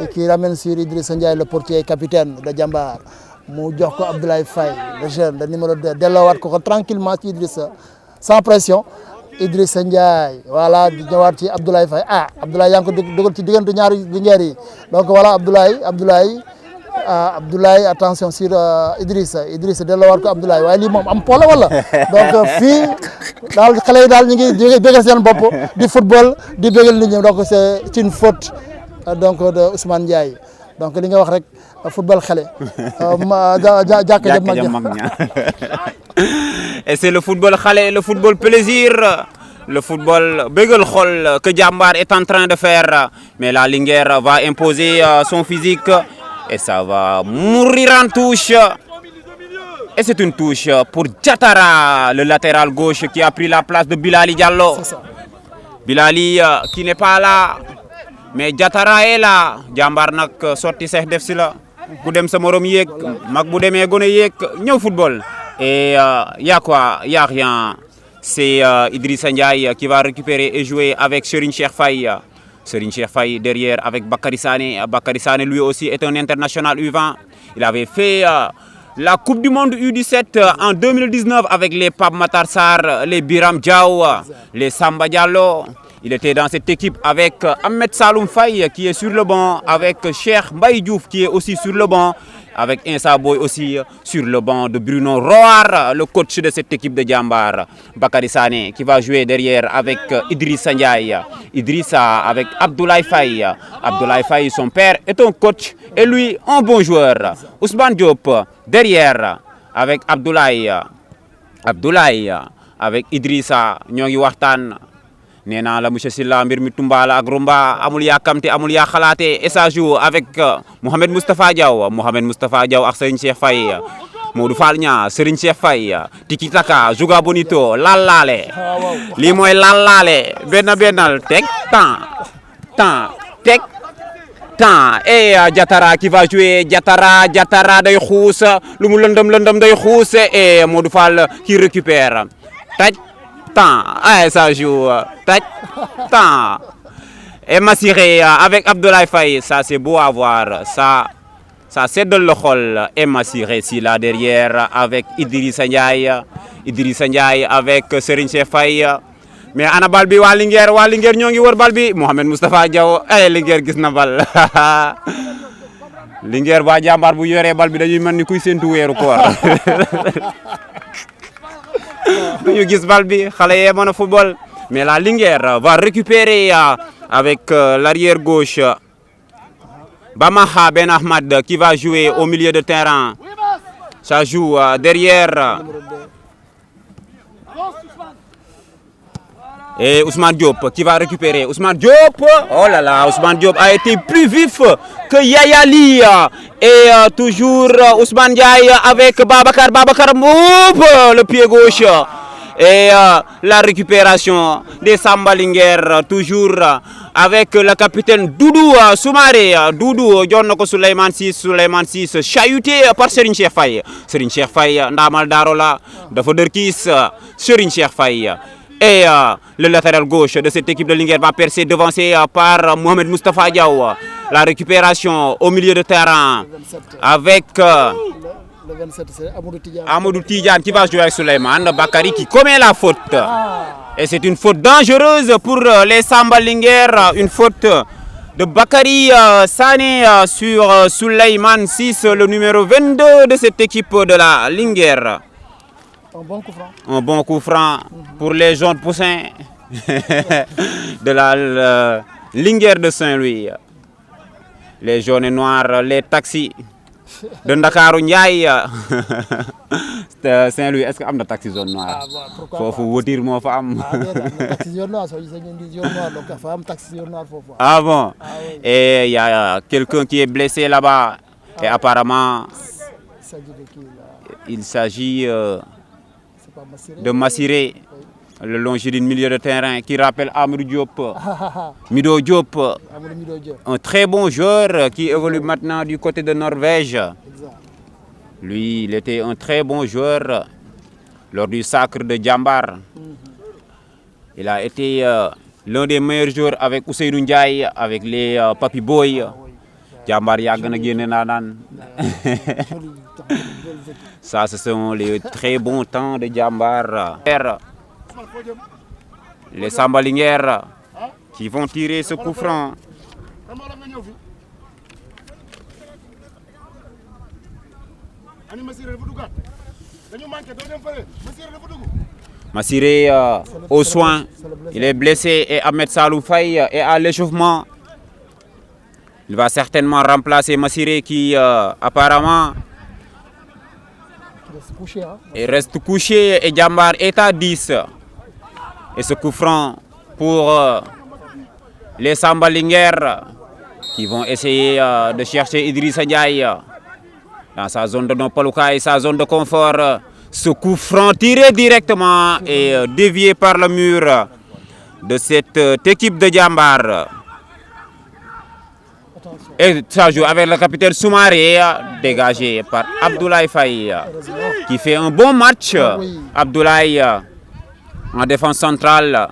et qui ramène sur Idrissa Ndiaye, le portier et capitaine de Jambar. Mu jox ko Abdoulaye Faye, le jeune, le numéro 2. Delloowaat ko tranquillement ci Idrissa, sans pression. Idrissa Ndiaye, voilà, di ñëwaat ci Abdoulaye Faye. Ah, Abdoulaye yaa ngi ko dugal ci diggante ñaari Linguère yi. Donc voilà, Abdoulaye, attention sur Idrissa delloowaat ko Abdoulaye waaye lii moom am polo wala donc fii daal xale yi daal ñu ngi bégal seen bopp di football di bégal nit ñi donc c'est une faute donc de Ousmane Ndiaye donc li nga wax rek football xale jàkka mag ña. Et c'est le football xale, le football plaisir, le football bégal xol que Jambar est en train de faire, mais la Linguère va imposer son physique. Et ça va mourir en touche. Et c'est une touche pour Diatara, le latéral gauche qui a pris la place de Bilali Diallo. Bilali qui n'est pas là. Mais Diatara est là. Jambar nak sorti Cheikh def si la. Ku dem sa morom yek, mag bu demee gone yek, ñëw football. Et y a quoi? Y a rien. C'est Idrissa Ndiaye qui va récupérer et jouer avec Serigne Cheikh Faye. Serigne Cheikh Faye derrière avec Bakary Sané. Bakary Sané lui aussi est un international U20. Il avait fait la Coupe du Monde U17 en 2019 avec les Pape Matar Sarr, les Biram Diaw, les Samba Diallo. Il était dans cette équipe avec Ahmed Saloum Faye qui est sur le banc, avec Cheikh Mbaye Diouf qui est aussi sur le banc, avec Insa Boy aussi sur le banc de Bruno Roar, le coach de cette équipe de Jambar. Bakary Sané qui va jouer derrière avec Idrissa Ndiaye. Idrissa avec Abdoulaye Faye. Abdoulaye Faye, son père, est un coach et lui un bon joueur. Ousmane Diop derrière avec Abdoulaye avec Idrissa ñoo ngi waxtaan. Nee naa la monsieur Silla mbir mi tumbaala ak rumba amul yaa kamte amul yaa xalaate et ça joue avec Mohamed Moustapha Diaw ak Serigne Cheikh Faye Modou Fall Nia Serigne Cheikh Faye Tiki Taka Juga Bonito laalaale lii mooy laalaale bennal teg temps et Diatara qui va jouer Diatara day xuus lu mu lëndëm day xuus et Modou Fall qui récupère temps, ça joue, temps. Et Massiré avec Abdoulaye Faye, ça c'est beau à voir, ça c'est de l'οχol. Et Massiré si là derrière avec Idrissa Ndiaye avec Serigne Cheikh Faye. Mais ana bal bi waa Linguère ñoo ngi wër bal bi Mohamed Moustapha Diaw Linguère gis na bal Linguère waa Jambar bu yoree bal bi dañuy mel ni kuy séntu weeru koor ñu gis bal bi xale yee mën a football mais la Linguère va récupérer avec l'arrière gauche Bamaha Ben Ahmad qui va jouer au milieu de terrain. Ça joue derrière et Ousmane Diop qui va récupérer. Ousmane Diop, oh là là, Ousmane Diop a été plus vif que Yaya Ly. Et toujours Ousmane Ndiaye avec Babacar Mboup, le pied gauche. Et la récupération des Samba Linguère, toujours avec le capitaine Doudou Soumaré. Doudou, Djonoko Souleymane 6, chahuté par Serigne Cheikh Faye. Serigne Cheikh Faye, Ndamal Darola, Dafoderkis, Serigne Cheikh Faye. Et le latéral gauche de cette équipe de Linguère va percer devancé par Mohamed Moustapha Diaw. La récupération au milieu de terrain avec le 27, c'est Amadou Tidiane qui va jouer avec Souleymane Bakary qui commet la faute. Et c'est une faute dangereuse pour les Samba Linguère. Une faute de Bakary Sané sur Souleymane 6, le numéro 22 de cette équipe de la Linguère. Un bon coup franc pour les jaunes poussins de la Linguère de Saint-Louis. Les jaunes et noirs, les taxis de Ndakaaru Ndiaye. Saint-Louis, est-ce qu'il y a un taxi jaune noir? Il faut voter moi femme. Ah bon? Et il y a quelqu'un qui est blessé là-bas. Et apparemment, il s'agit de Massiré. le longiligne milieu de terrain qui rappelle Amadou Diop, Mido Diop, un très bon joueur qui évolue maintenant du côté de Norvège. Lui, il était un très bon joueur lors du sacre de Djambar. Il a été l'un des meilleurs joueurs avec Ousseynou Ndiaye, avec les Papi Boy. Djambar Yagana Guénenanan. Ça, ce sont les très bons temps de Djambar. Les Sambalingers qui vont tirer ce coup franc. Massiré aux soins, il est blessé et Ahmed Salou Faye est à l'échauffement. Il va certainement remplacer Massiré qui apparemment reste couché et Djambar est à 10. Et ce coup franc pour les Sambalingers qui vont essayer de chercher Idrissa Ndiaye dans sa zone de non-palouka et sa zone de confort. Ce coup franc tiré directement et dévié par le mur de cette équipe de Djambar. Et ça joue avec le capitaine Soumaré, dégagé par Abdoulaye Faye, qui fait un bon match. Abdoulaye en défense centrale.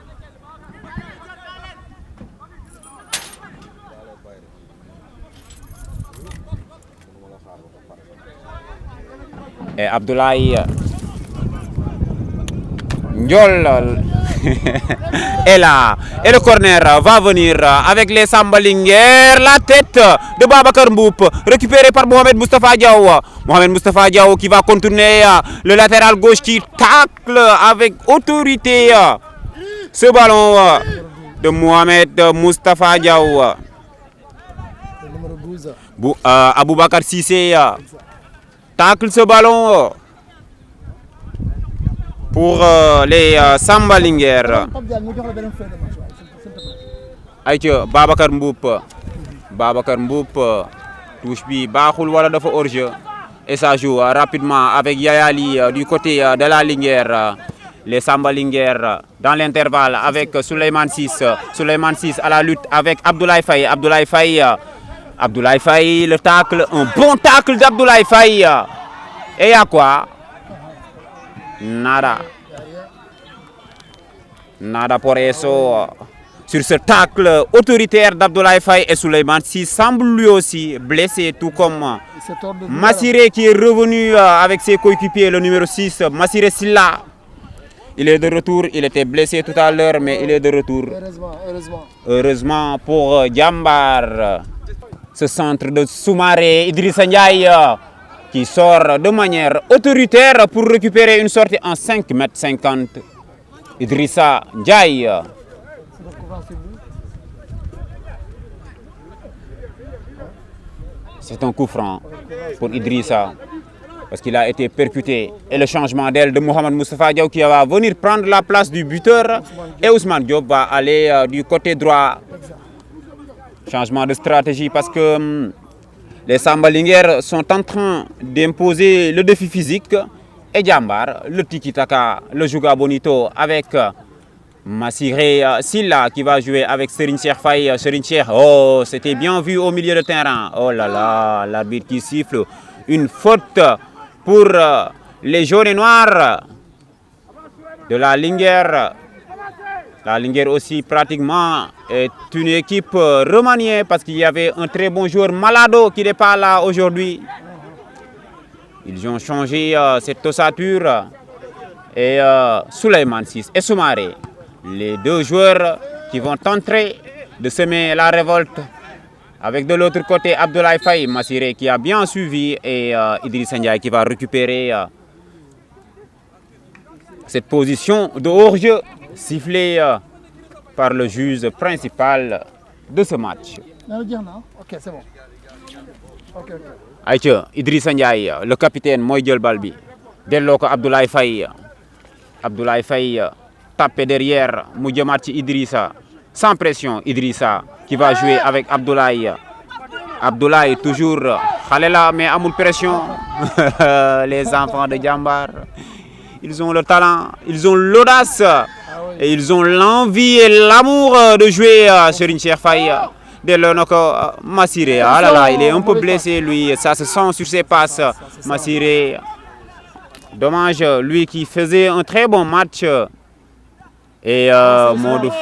Et Abdoulaye Ndiol est là. Et le corner va venir avec les Sambalingers. La tête de Babacar Mboup, récupérée par Mohamed Moustapha Diaw. Mohamed Moustapha Diaw qui va contourner le latéral gauche qui tacle avec autorité ce ballon de Mohamed Moustapha Diaw. Aboubacar Sissé tacle ce ballon pour les Sambalingers. Aïcha Babacar Mboup touche bi baaxul wala dafa hors-jeu et ça joue rapidement avec Yayali du côté de la Linguère. Les Sambalingers dans l'intervalle avec Souleymane 6 à la lutte avec Abdoulaye Faye. Abdoulaye Faye, le tacle, un bon tacle d'Abdoulaye Faye. Et il y a quoi? Nada pour eso. Sur ce tacle autoritaire d'Abdoulaye Faye, et Souleymane Sy semble lui aussi blessé, tout comme Massiré qui est revenu avec ses coéquipiers, le numéro 6, Massiré Silla. Il est de retour, il était blessé tout à l'heure, mais il est de retour. Heureusement pour Djambar. Ce centre de Soumaré, Idrissa Ndiaye qui sort de manière autoritaire pour récupérer une sortie en 5,50 m. Idrissa Ndiaye. C'est un coup franc pour Idrissa parce qu'il a été percuté. Et le changement d'aile de Mohamed Moustapha Diaw qui va venir prendre la place du buteur et Ousmane Diop va aller du côté droit. Changement de stratégie parce que les Sambalingers sont en train d'imposer le défi physique et Djambar, le tiki-taka, le Juga Bonito avec Massiré Silla qui va jouer avec Serigne Cheikh Faye. Serigne Cheikh, oh, c'était bien vu au milieu de terrain. Oh là là, l'arbitre qui siffle une faute pour les jaunes et noirs de la Linguère. La Linguère aussi pratiquement est une équipe remaniée parce qu'il y avait un très bon joueur Malado qui n'est pas là aujourd'hui. Ils ont changé cette ossature et Souleymane 6 et Soumaré, les deux joueurs qui vont tenter de semer la révolte. Avec de l'autre côté Abdoulaye Faye, Massiré qui a bien suivi et Idrissa Ndiaye qui va récupérer cette position de hors-jeu sifflé par le juge principal de ce match. Ok, c'est bon. Aïcha, Idrissa Ndiaye, le capitaine mooy jël bal bi delloo ko Abdoulaye Faye. Abdoulaye Faye tapé derrière mu jëmaat ci Idrissa sans pression. Idrissa qui va jouer avec Abdoulaye. Abdoulaye toujours xale la mais amul pression. Les enfants de Djambar, ils ont le talent, ils ont l'audace et ils ont l'envie et l'amour de jouer sur une Cheikh Faye. Dès lors que Massiré, ah là là, il est un peu blessé lui, ça se sent sur ses passes. Massiré, dommage, lui qui faisait un très bon match. Et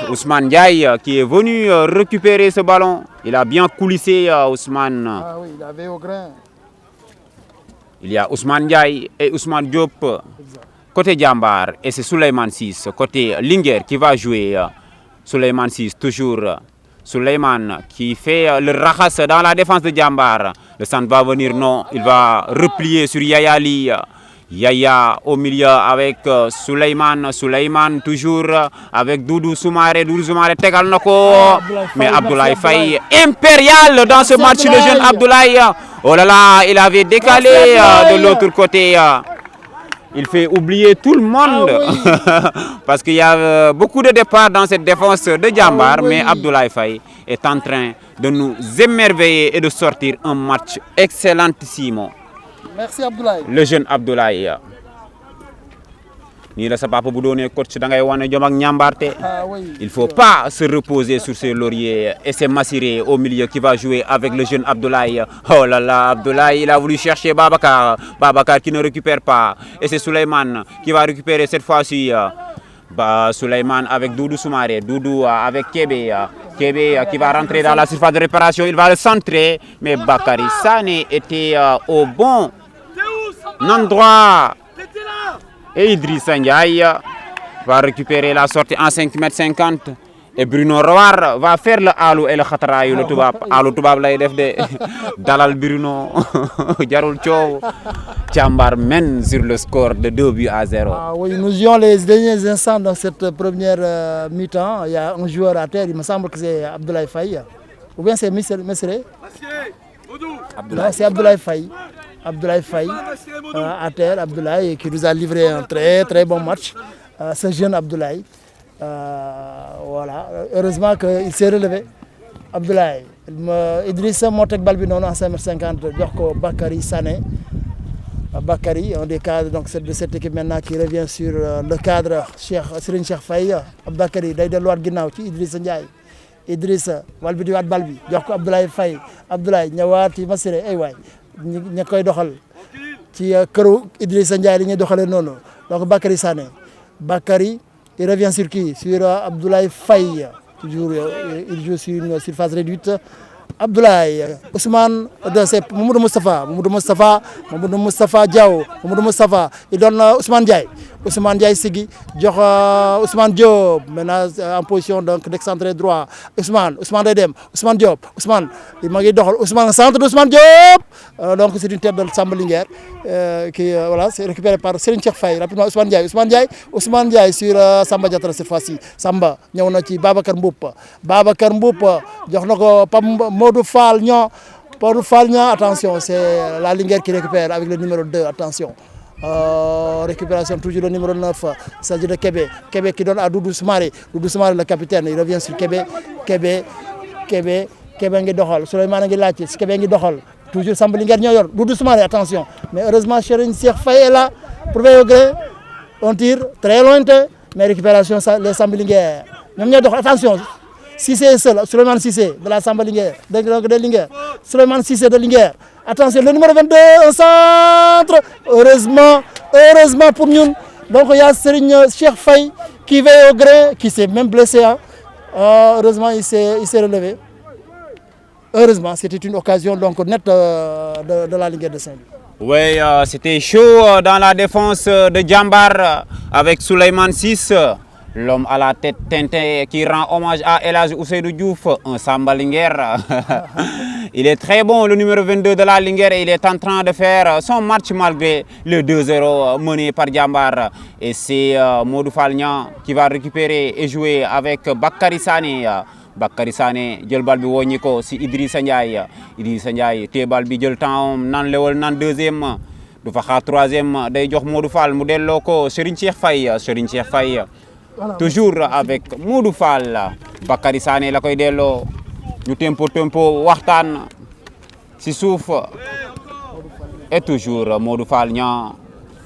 Ousmane Ndiaye qui est venu récupérer ce ballon. Il a bien coulissé Ousmane. Ah oui, il avait au grain. Il y a Ousmane Ndiaye et Ousmane Diop côté Djambar. Et c'est Souleymane 6 côté Linguère qui va jouer. Souleymane 6 toujours. Souleymane qui fait le rajas dans la défense de Djambar. Le centre va venir, non. Il va replier sur Yaya Ali. Yaya au milieu avec Souleymane. Souleymane toujours avec Doudou Soumaré. Doudou Soumaré tegal nako. Mais Abdoulaye Faye impérial dans ce match, le jeune Abdoulaye. Oh là là, il avait décalé de l'autre côté. Il fait oublier tout le monde. Parce qu'il y a beaucoup de départs dans cette défense de Djambar. Mais Abdoulaye Faye est en train de nous émerveiller et de sortir un match excellentissimo. Merci Abdoulaye. Le jeune Abdoulaye. Il ne faut pas se reposer sur ses lauriers. Et c'est Massiré au milieu qui va jouer avec le jeune Abdoulaye. Oh là là, Abdoulaye, il a voulu chercher Babacar. Babacar qui ne récupère pas. Et c'est Souleymane qui va récupérer cette fois-ci. Souleymane avec Doudou Soumaré. Doudou avec Kébé. Kébé qui va rentrer dans la surface de réparation. Il va le centrer. Mais Bakary Sané était au bon endroit. Et Idrissa Ndiaye va récupérer la sortie en 5,50 m. Et Bruno Roar va faire le Alou et le Khatraï, le Toubab. Alou Toubab l'a fait Dalal Bruno, Jarul Tchou. Djambar mène sur le score de 2-0. Ah oui, nous jouons les derniers instants dans cette première mi-temps. Il y a un joueur à terre, il me semble que c'est Abdoulaye Faye. Ou bien c'est Messere? C'est Abdoulaye Faye. Abdoulaye Faye à terre, Abdoulaye qui nous a livré un très très bon match. Ce jeune Abdoulaye, voilà, heureusement qu'il s'est relevé. Abdoulaye, Idrissa Motek Balbinono en 5,50 m, Bakary Sané. Bakary, un des cadres donc, de cette équipe maintenant qui revient sur le cadre Serigne Cheikh Faye. Bakary, day delluwaat ginnaaw ci Idrissa Ndiaye. Idrissa Balbi di waat Balbi jox ko Abdoulaye Faye. Abdoulaye ñëwaat ci Massiré ay waay. ña koy doxal ci këru Idrissa Ndiaye li ñuy doxalee noonu donc Bakary Sané. Bakary il revient sur qui? Sur Abdoulaye Faye. Toujours il joue sur une surface réduite. Abdoulaye, Ousmane, c'est Mamoudou Moustapha Diao, Mamoudou Moustapha, il donne Ousmane Ndiaye. Ousmane Ndiaye Sigui, Ousmane Diop, maintenant en position d'excentré droit. Ousmane Dedem, Ousmane Diop, Ousmane, il m'a dit Ousmane, centre d'Ousmane Diop. Donc c'est une tête de Samba Linguère qui voilà, c'est récupéré par Serigne Cheikh Faye. Rapidement Ousmane Ndiaye sur Samba Diatra cette fois-ci. Samba, ñëw na ci Babacar Mboup, jox na ko Modou Fall Niang, attention, c'est la Linguère qui récupère avec le numéro 2, attention. Récupération toujours le numéro 9, il s'agit de Kébé qui donne à Doudou Soumaré. Doudou Soumaré le capitaine, il revient sur Kébé ngi doxal, Souleymane ngi laajte, Kébé ngi doxal. Toujours Samba Linguère ñoo yor, Doudou Soumaré, attention. Mais heureusement Serigne Cheikh Faye est là pour veiller au gré. On tire très lointain, mais récupération les Samba Linguère. Ñoom ñoo doxal, attention. Cissé est seul, Souleymane Cissé de la Samba Linguère, de Linguère. Souleymane Cissé de Linguère. Attention, le numéro 22, un centre. Heureusement pour nous. Donc il y a Serigne Cheikh Faye qui veille au gré, qui s'est même blessé. Hein. Heureusement, il s'est relevé. Heureusement, c'était une occasion donc nette de la Linguère de Saint-Louis. Oui, c'était chaud dans la défense de Djambar avec Souleymane 6. L'homme à la tête teintée qui rend hommage à El Hadji Ousseynou Diouf, un Samba Linguère. Il est très bon, le numéro 22 de la Linguère, et il est en train de faire son match malgré le 2-0 mené par Djambar. Et c'est Modou Fall Niang qui va récupérer et jouer avec Bakary Sané. Bakary Sané jël bal bi wàññi ko si Idrissa Ndiaye. Idrissa Ndiaye téye bal bi jël temps nan lewal nan deuxième du fa xaar troisième day jox Modou Fall mu delloo ko Serigne Cheikh Faye. Toujours avec Modou Fall. Bakary Sané la koy delloo ñu tempo waxtaan si suuf. Et toujours Modou Fall Niang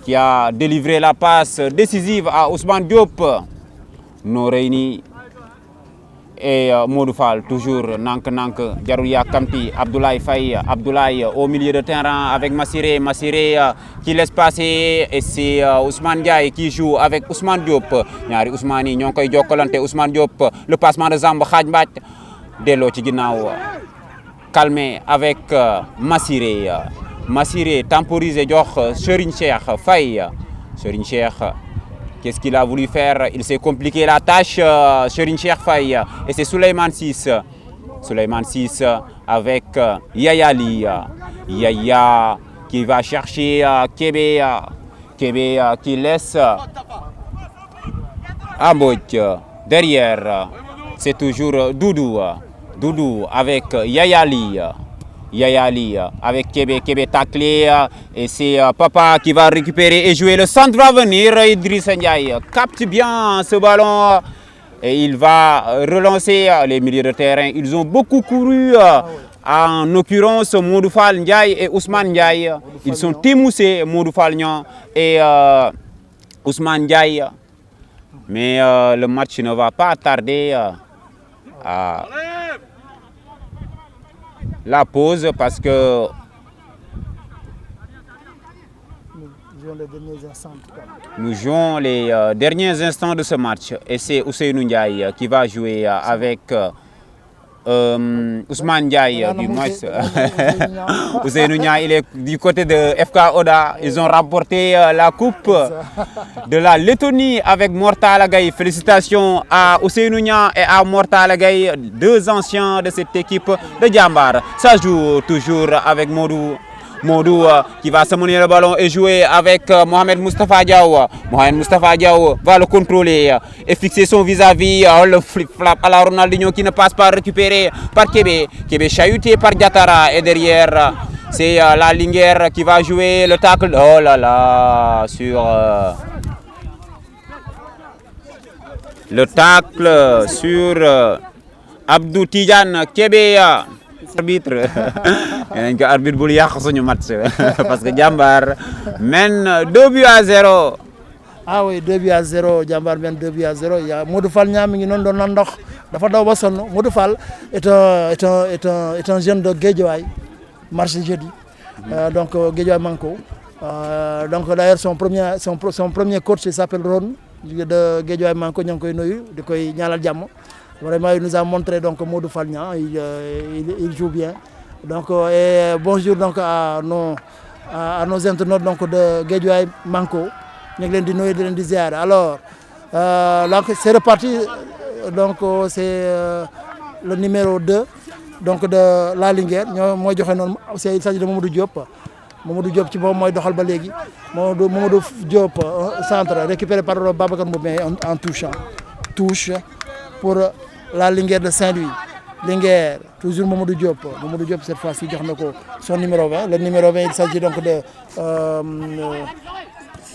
qui a délivré la passe décisive à Ousmane Diop. Noreini et Modoufal, toujours Nank Nank, Jarouya Kamti, Abdoulaye Faye, Abdoulaye au milieu de terrain avec Massiré, Massiré qui laisse passer et c'est Ousmane Ndiaye qui joue avec Ousmane Diop. Ñaari Ousmane yi ñoo koy jokkalante, Ousmane Diop, le passement de Zamb Xaaj Mbaaj delloo ci ginnaaw calmé avec Massiré. Massiré temporisé jox Serigne Cheikh Faye. Serigne Cheikh, qu'est-ce qu'il a voulu faire? Il s'est compliqué la tâche, Serigne Cheikh Faye. Et c'est Souleymane Ciss. Souleymane Ciss avec Yayali. Yaya qui va chercher Kébé. Kébé qui laisse Ambodj derrière. C'est toujours Doudou. Doudou avec Yayali. Yayali avec Kébé, Kébé taclé et c'est Papa qui va récupérer et jouer. Le centre va venir, Idrissa Ndiaye capte bien ce ballon et il va relancer les milieux de terrain. Ils ont beaucoup couru, en l'occurrence Modoufal Ndiaye et Ousmane Ndiaye. Ils sont émoussés, Modoufal Niang et Ousmane Ndiaye. Mais le match ne va pas tarder à la pause parce que nous jouons les derniers instants de ce match et c'est Ousseynou Ndiaye qui va jouer avec Ousmane Ndiaye du moins. Ousseynou Ndiaye, il est du côté de FK Oda. Ils ont remporté la coupe de la Lettonie avec Mortala Gaye. Félicitations à Ousseynou Ndiaye et à Mortala Gaye, deux anciens de cette équipe de Djambar. Ça joue toujours avec Modou. Modou qui va se mener le ballon et jouer avec Mohamed Moustapha Diaw. Mohamed Moustapha Diaw va le contrôler et fixer son vis-à-vis. Le flip-flap à la Ronaldinho qui ne passe pas, récupéré par Kébé. Kébé chahuté par Diatara et derrière c'est la Linguère qui va jouer le tacle. Oh là là, sur le tacle sur Abdou Tidiane Kébé. Arbitre arbitre bul yàq suñu match parce que Djambar mène 2-0. Ah oui, 2-0, Djambar mène 2-0. Il y a Modoufal Niang mi ngi noonu doon naan ndox dafa daw ba sonn. Modoufal est un jeune de Guédiawaye, marché jeudi. Donc Guédiawaye Manko. Donc d'ailleurs son premier coach il s'appelle Ron de Guédiawaye Manko, ñoo ngi koy nuyu di koy ñaanal jàmm. Vraiment, il nous a montré donc Modoufal Niang, il joue bien. Donc, et bonjour donc à nos internautes donc de Guédiawaye Manko. Ñu ngi leen di nuyu di leen di ziar. Alors, c'est reparti. Donc, c'est le numéro 2 donc de la Linguère. Ñoo mooy joxe noonu. Il s'agit de Mamadou Diop. Mamadou Diop ci moom mooy doxal ba léegi. Mamadou Diop centre récupéré par Babacar Mboubé en touche pour la Linguère de Saint-Louis. Linguère, toujours Mamadou Diop. Mamadou Diop, cette fois-ci, son numéro 20. Le numéro 20, il s'agit donc de...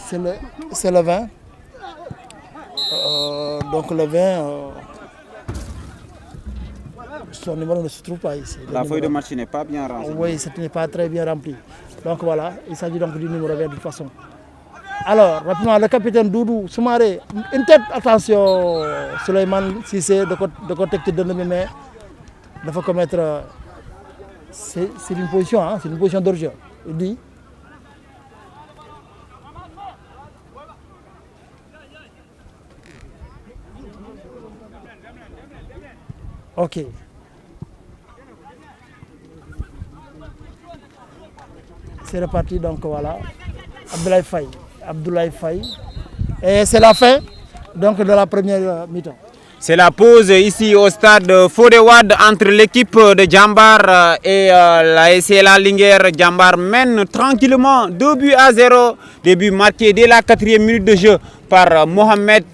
c'est le 20. Donc le 20... son numéro ne se trouve pas ici. La feuille de match n'est pas bien remplie. Oui, ce n'est pas très bien rempli. Donc voilà, il s'agit donc du numéro 20 de toute façon. Alors, rapidement, le capitaine Doudou Soumaré, une tête, attention, Souleymane Cissé, de côté de l'ennemi, mais il faut commettre. C'est une position, hein, c'est une position d'origine. Il dit. Ok. C'est reparti, donc voilà. Abdoulaye Faye. Et c'est la fin donc, de la première mi-temps. C'est la pause ici au stade Fodé Wade entre l'équipe de Djambar et l'ASC La Linguère. Djambar mène tranquillement 2-0. Début marqué dès la 4e minute de jeu par Mohamed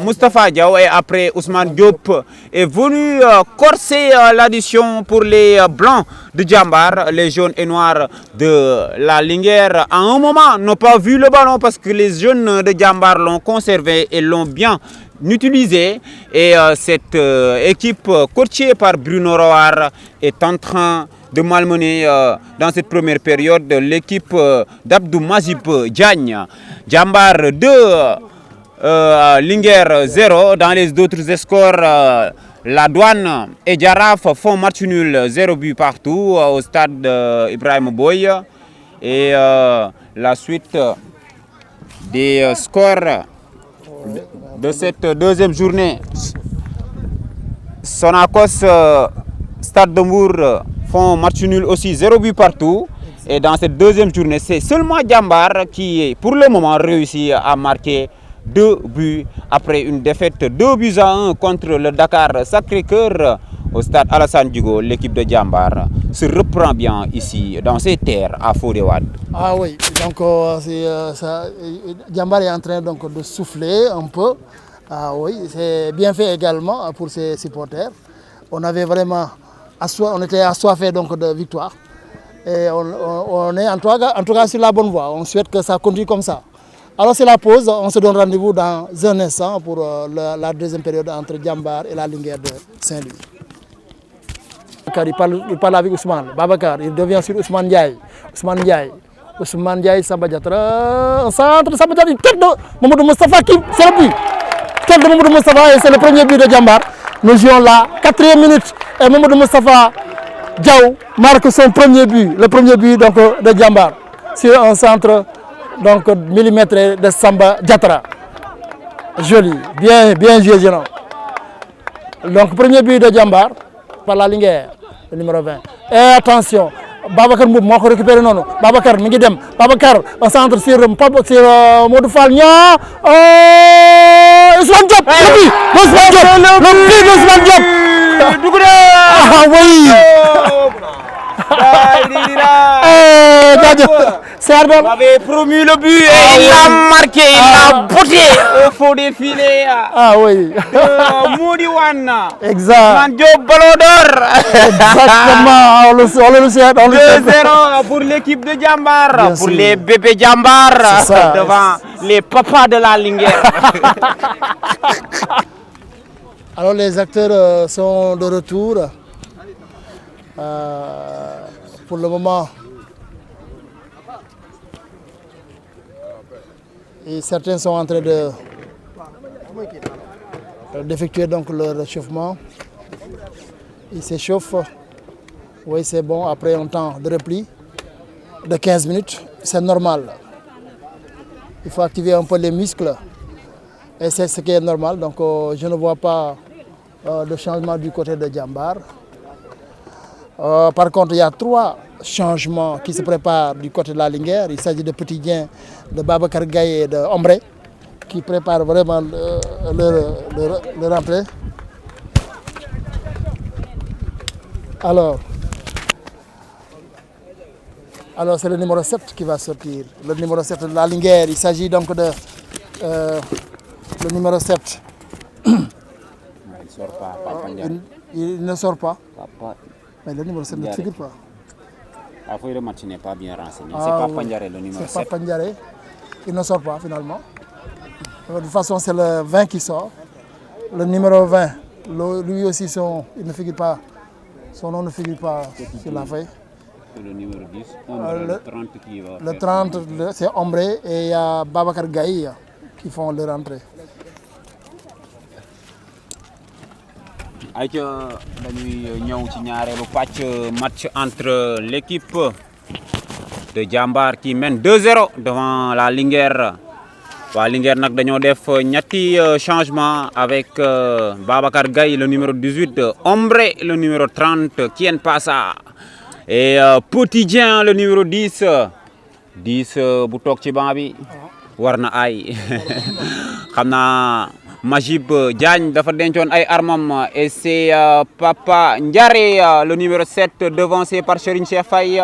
Moustapha Diaw et après Ousmane Diop est venu corser l'addition pour les blancs de Djambar. Les jaunes et noirs de La Linguère à un moment n'ont pas vu le ballon parce que les jeunes de Djambar l'ont conservé et l'ont bien utilisé et cette équipe coachée par Bruno Roar est en train de malmener dans cette première période l'équipe d'Abdou Mazib Diagne. Djambar 2, Linguère 0. Dans les autres scores, la Douane et Jaraaf font match nul 0 but partout au stade Ibrahima Boye. Et la suite des scores de cette deuxième journée. Sonacos, Stade de Mbour font match nul aussi 0 but partout. Et dans cette deuxième journée, c'est seulement Jambar qui, pour le moment, réussit à marquer 2 buts après une défaite 2 buts à 1 contre le Dakar Sacré-Cœur au stade Alassane Djigo. L'équipe de Jambar se reprend bien ici, dans ses terres, à Fodé Wade. Ah oui, donc Jambar est en train donc, de souffler un peu. Ah oui, c'est bien fait également pour ses supporters. On avait vraiment on était assoiffés donc de victoire. Et on est en tout cas sur la bonne voie. On souhaite que ça continue comme ça. Alors c'est la pause, on se donne rendez-vous dans un instant pour la deuxième période entre Jambar et la Linguère de Saint-Louis. Il parle avec Ousmane. Babacar, il devient sur Ousmane Ndiaye. Ousmane Ndiaye, Samba Diatra. Un centre, Samba Diatra, tête de Mamadou Moustapha qui c'est le but. Tête de Mamadou Moustapha et c'est le premier but de Jambar. Nous jouons la 4e minute et Mamadou Moustapha Diaw marque son premier but, le premier but donc, de Jambar sur un centre donc, millimétré de Samba Diatra. Joli, bien joué, jeune homme. Donc premier but de Jambar par la Linguère, le numéro 20. Et attention, Babacar Mboub moo ko récupéré noonu. Babacar mi ngi dem. Babacar un centre sur Modou Fall Niang. Ousmane Diop, le but d'Ousmane Diop. Ah oui. On avait promis le but et il l'a marqué, il l'a botté au fond des filets. Ah oui. Moudiwan. Exact. Ousmane Diop, Ballon d'Or. Exactement, on le sait. 2-0 pour l'équipe de Jambar, bien pour sûr. les bébés Jambar, ça. devant les papas de la Linguère. Alors les acteurs sont de retour. Pour le moment, et certains sont en train d'effectuer donc leur réchauffement. Ils s'échauffent. Oui, c'est bon, après un temps de repli de 15 minutes, c'est normal. Il faut activer un peu les muscles et c'est ce qui est normal. Donc je ne vois pas de changement du côté de Jambar. Par contre, il y a 3 changements qui se préparent du côté de la Linguère. Il s'agit de Petit Dieng, de Babacar Gaye et de Ombre qui préparent vraiment leur entrée. Alors c'est le numéro 7 qui va sortir. Le numéro 7 de la Linguère, il s'agit donc de le numéro 7. Il sort pas, Il ne sort pas. Papa. Mais le numéro 7 ne figure pas. La feuille de match n'est pas bien renseignée. C'est Papa Ndiare le numéro 7. C'est Papa Ndiare. Il ne sort pas finalement. De toute façon, c'est le 20 qui sort. Le numéro 20, lui aussi, il ne figure pas. Son nom ne figure pas sur la feuille. Le numéro 10, le 30 qui va. Le 30, c'est Ombre et il y a Babacar Gaye qui font leur entrée. Dañuy ñëw ci ñaareelu pàcc match entre l'équipe de Jambar qui mène 2-0 devant la Linguère. La Linguère nag dañoo def ñetti changement avec Babacar Gaye le numéro 18, Ombre le numéro 30, Kien Passa et Petit Dieng le numéro 10. 10 bu toog ci banc bi war na ay xam naa Majib Diagne dafa dencoon ay armam et c'est Papa Ndiare le numéro 7 devancé par Serigne Cheikh Faye.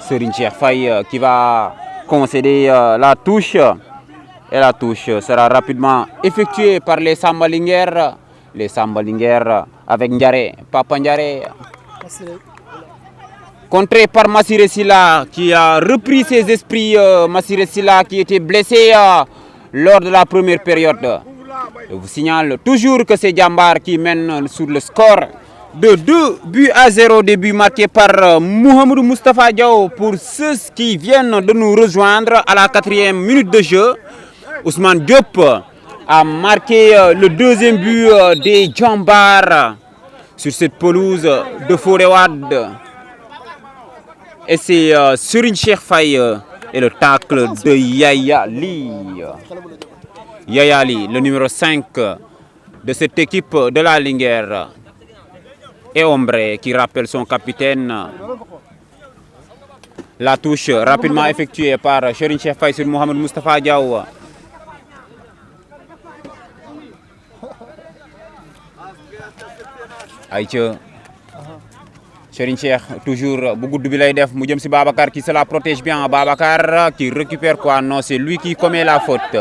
Serigne Cheikh Faye qui va concéder la touche et la touche sera rapidement effectuée par les Samba Linguère. Les Samba Linguère avec Ndiare, Papa Ndiare. Contré par Massiré Silla qui a repris ses esprits. Massiré Silla qui était blessé lors de la première période. Je vous signale toujours que c'est Jambar qui mène sur le score de 2-0, des buts marqués par Mouhamadou Moustapha Diaw. Pour ceux qui viennent de nous rejoindre à la 4e minute de jeu, Ousmane Diop a marqué le deuxième but des Jambar sur cette pelouse de Forêt-Wade. Et c'est Serigne Cheikh Faye et le tacle de Yaya Ly. Yaya Ly, le numéro 5 de cette équipe de la Linguère. Et Ombre qui rappelle son capitaine. La touche rapidement effectuée par Serigne Cheikh Faye sur Mohamed Moustapha Diaw. Aïcha Serigne Cheikh toujours bu gudd bi lay def mu jëm ci Babacar qui se la protège bien. Babacar qui récupère quoi? Non, c'est lui qui commet la faute.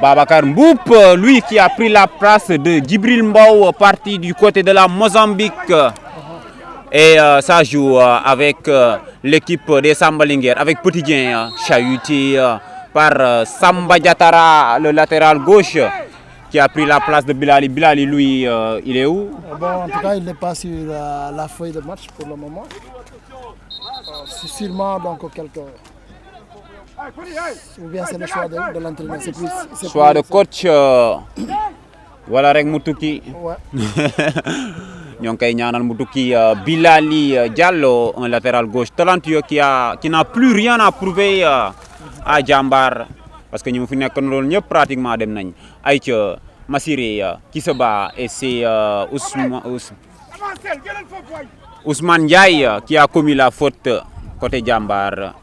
Babacar Mboup, lui qui a pris la place de Djibril Mbow, parti du côté de la Mozambique. Et ça joue avec l'équipe des Samba Linguère, avec Petit Dieng, chahuté par Samba Diatara, le latéral gauche, qui a pris la place de Bilali. Bilali, lui, il est où? Bon, en tout cas, il n'est pas sur la feuille de match pour le moment. C'est sûrement donc quelques... Ou bien c'est le choix de l'entraîneur. Choix de coach. Voilà rek mu tukki. ñoo ngi koy ñaanal mu tukki. Bilali Diallo, un latéral gauche talentueux qui n'a plus rien à prouver à Jambar parce que ñu fi nekk loolu ñëpp pratiquement dem nañ. Aïcha Massiré qui se bat et c'est Ousmane Ndiaye qui a commis la faute côté Jambar.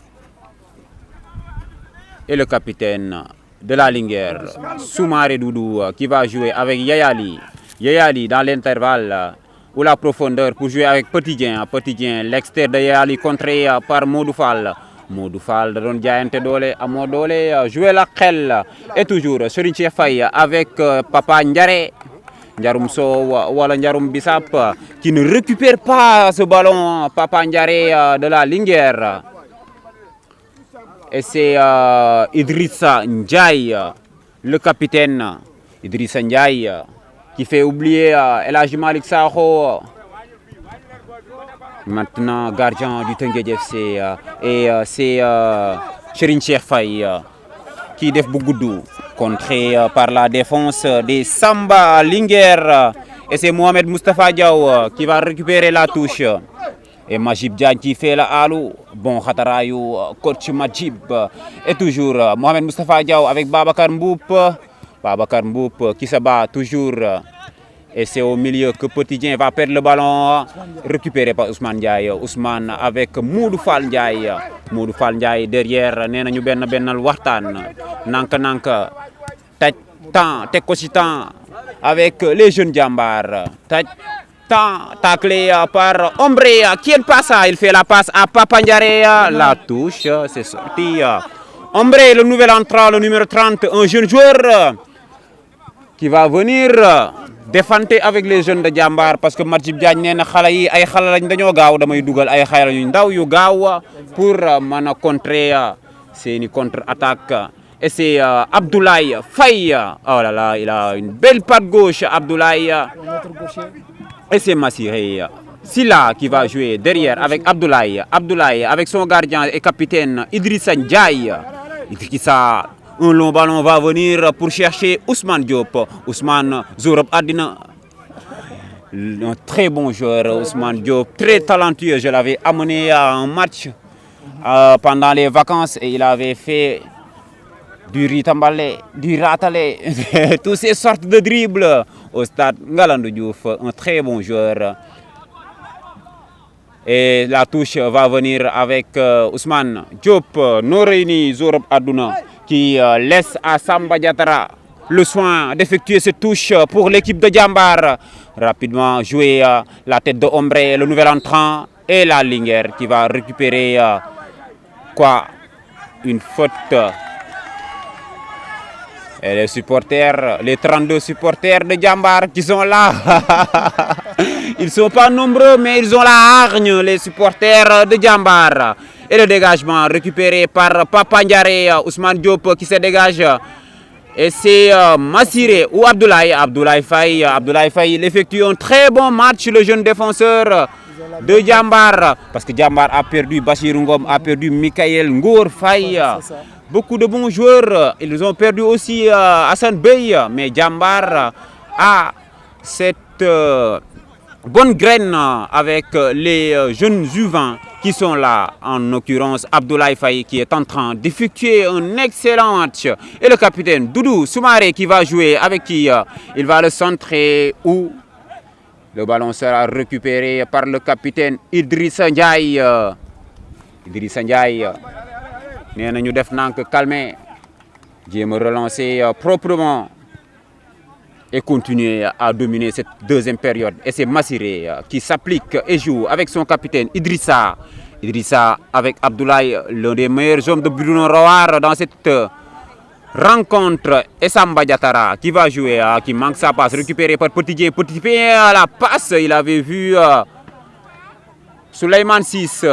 Et le capitaine de la Linguère, Soumaré Doudou, qui va jouer avec Yaya Ly. Yaya Ly dans l'intervalle ou la profondeur pour jouer avec Petit Dieng. Petit Dieng, l'extérieur de Yaya Ly contré par Modou Fall. Modou Fall da doon jaayante doole amoo doole jouer la xel. Et toujours Serigne Cheikh Faye avec Papa Ndiare. Ndiaroum Sow wala Ndiaroum Bissap qui ne récupère pas ce ballon. Papa Ndiare de la Linguère. Et c'est Idrissa Ndiaye, le capitaine. Idrissa Ndiaye qui fait oublier El Hadji Malick Sakho. Maintenant gardien du Teungueth FC. Et c'est Serigne Cheikh Faye qui def bu gudd, contré par la défense des Samba Linguère. Et c'est Mohamed Moustapha Diaw qui va récupérer la touche. Et Majib Diagne qui fait la halou. Bon khatarayu coach Majib. Et toujours Mohamed Moustapha Diaw avec Babacar Mboup. Babacar Mboup qui se bat toujours. Et c'est au milieu que Petit Dieng va perdre le ballon. Récupéré par Ousmane Ndiaye. Ousmane avec Modou Fall Ndiaye. Modou Fall Ndiaye derrière. Nee nañu bennal waxtaan. Nanka taj temps teg ko ci temps avec les jeunes Jambar. Taj temps taclé par Ombre qui est passe, il fait la passe à Papa Ndiare, la touche, c'est sorti. Ombre, le nouvel entrant, le numéro 30, un jeune joueur qui va venir défendre avec les jeunes de Jambar parce que Majib Diagne nee na xale yi ay xale lañ dañoo gaaw damay dugal ay xale yu ndaw yu gaaw pour mën a contrer seeni contre-attaque. Et c'est Abdoulaye Faye. Oh là là, il a une belle patte gauche, Abdoulaye. Et c'est Massiré Silla qui va jouer derrière avec Abdoulaye. Abdoulaye avec son gardien et capitaine Idrissa Ndiaye. Idrissa, un long ballon va venir pour chercher Ousmane Diop. Ousmane Zorob Adina. Un très bon joueur, Ousmane Diop. Très talentueux. Je l'avais amené à un match pendant les vacances et il avait fait du ritambale, du ratale, toutes ces sortes de dribbles au stade Ngalandou Diouf. Un très bon joueur. Et la touche va venir avec Ousmane Diop, Noreini Zorob Aduna, qui laisse à Samba Diatara le soin d'effectuer cette touche pour l'équipe de Jambar. Rapidement jouer la tête de Ombre, le nouvel entrant, et la Linguère qui va récupérer une faute. Et les supporters, les 32 supporters de Jambar qui sont là. Ils ne sont pas nombreux, mais ils ont la hargne, les supporters de Jambar. Et le dégagement récupéré par Papa Ndiare, Ousmane Diop qui se dégage. Et c'est Massiré ou Abdoulaye. Abdoulaye Faye, il effectue un très bon match, le jeune défenseur de Jambar. Parce que Jambar a perdu, Bachir Ngom a perdu Mikael Ngour Faye. beaucoup de bons joueurs. Ils ont perdu aussi Hassan Bey, mais Jambar a cette bonne graine avec les jeunes U20 qui sont là, en l'occurrence Abdoulaye Faye qui est en train d'effectuer un excellent match. Et le capitaine Doudou Soumaré qui va jouer avec qui il va le centrer où le ballon sera récupéré par le capitaine Idrissa Ndiaye. Idrissa Ndiaye, nous devons calmer, me relancer proprement et continuer à dominer cette deuxième période. Et c'est Massiré qui s'applique et joue avec son capitaine Idrissa. Idrissa avec Abdoulaye, l'un des meilleurs hommes de Bruno Roar dans cette rencontre. Et Samba Diatara qui va jouer, qui manque sa passe, récupérée par Petit Dieng. Petit Dieng à la passe, il avait vu Souleymane 6.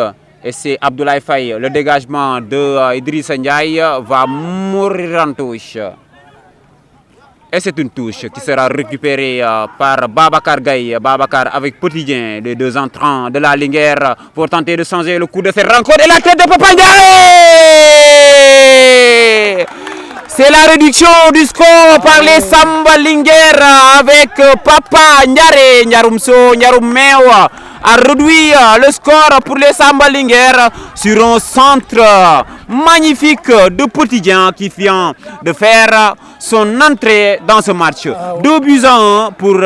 Et c'est Abdoulaye Faye. Le dégagement de Idrissa Ndiaye va mourir en touche. Et c'est une touche qui sera récupérée par Babacar Gaye. Babacar avec Petit Dieng, les deux entrants de la Linguère pour tenter de changer le coup de cette rencontre. Et la tête de Papa Ndiaye! C'est la réduction du score par les Samba Linguère avec Papa Ndiare, Ndiarumso, Ndiarumewa a réduit le score pour les Samba Linguère sur un centre magnifique de Petit Dieng qui vient de faire son entrée dans ce match. 2-1 pour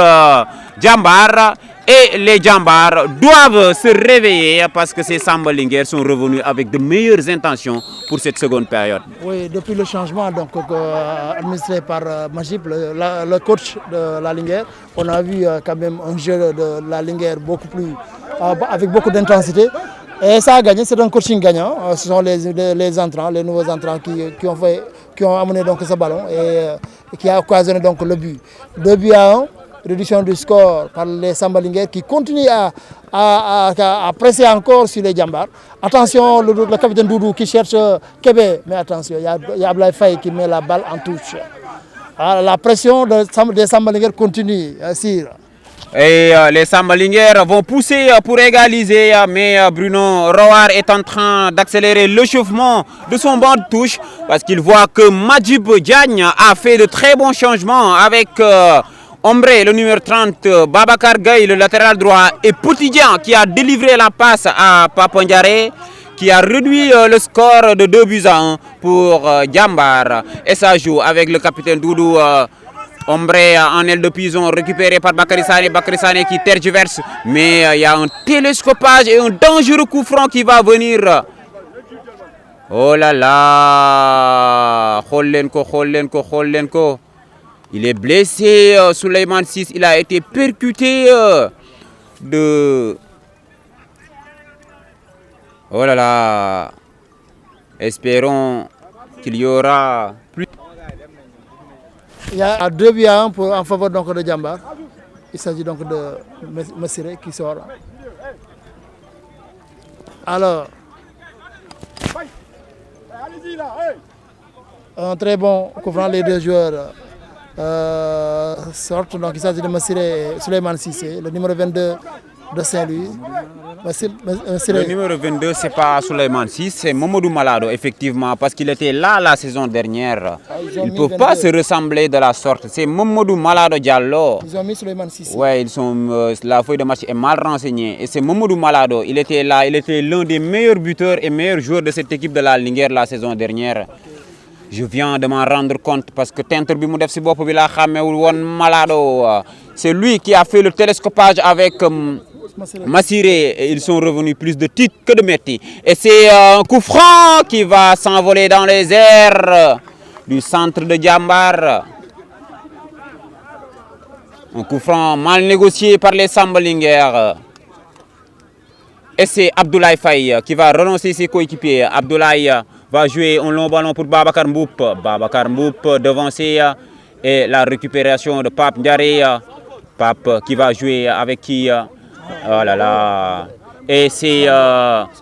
Jambar. Et les Jambar doivent se réveiller parce que ces Samba Linguère sont revenus avec de meilleures intentions pour cette seconde période. Oui, depuis le changement donc, administré par Majib, le coach de la Linguère, on a vu quand même un jeu de la Linguère beaucoup plus, avec beaucoup d'intensité. Et ça a gagné, c'est un coaching gagnant. Ce sont les entrants, les nouveaux entrants qui ont amené donc ce ballon et qui a occasionné donc le but. 2-1. Réduction du score par les Samba Linguère qui continuent à presser encore sur les Jambar. Attention, le capitaine Doudou qui cherche Kébé, mais attention, il y a Abdoulaye Faye qui met la balle en touche. La pression des Samba Linguère continue. Et les Samba Linguère vont pousser pour égaliser, mais Bruno Roar est en train d'accélérer l'échauffement de son banc de touche parce qu'il voit que Majib Diagne a fait de très bons changements avec Ombre, le numéro 30, Babacar Gaye, le latéral droit, et Petit Dieng qui a délivré la passe à Papa Ndiare, qui a réduit le score de 2-1 pour Jambar. Et ça joue avec le capitaine Doudou. Ombre en aile de pison récupéré par Bakary Sané qui tergiverse. Mais il y a un télescopage et un dangereux coup franc qui va venir. Oh là là, Kholenko. Il est blessé, Souleymane 6, il a été percuté de... Oh là là, espérons qu'il y aura plus... Il y a 2-1 en faveur donc, de Jambar. Il s'agit donc de Massiré qui sort. Alors, un très bon couvrant les deux joueurs. Sorte, donc il s'agit de Massiré et Souleymane Cissé, le numéro 22 de Saint-Louis. Le numéro 22, ce n'est pas Souleymane Cissé, c'est Mamadou Malado, effectivement, parce qu'il était là la saison dernière. Ils ne peuvent pas se ressembler de la sorte. C'est Mamadou Malado Diallo. Ils ont mis Souleymane Cissé. Oui, la feuille de match est mal renseignée. Et c'est Mamadou Malado, il était là, il était l'un des meilleurs buteurs et meilleurs joueurs de cette équipe de la Linguère la saison dernière. Je viens de m'en rendre compte parce que c'est lui qui a fait le télescopage avec Massiré et ils sont revenus plus de titres que de métiers. Et c'est un coup franc qui va s'envoler dans les airs du centre de Jambar. Un coup franc mal négocié par les Samba Linguère. Et c'est Abdoulaye Faye qui va relancer ses coéquipiers. Abdoulaye va jouer un long ballon pour Babacar Mboup. Babacar Mboup devancé et la récupération de Pape Ndiare. Pape qui va jouer avec qui oh là là. Et c'est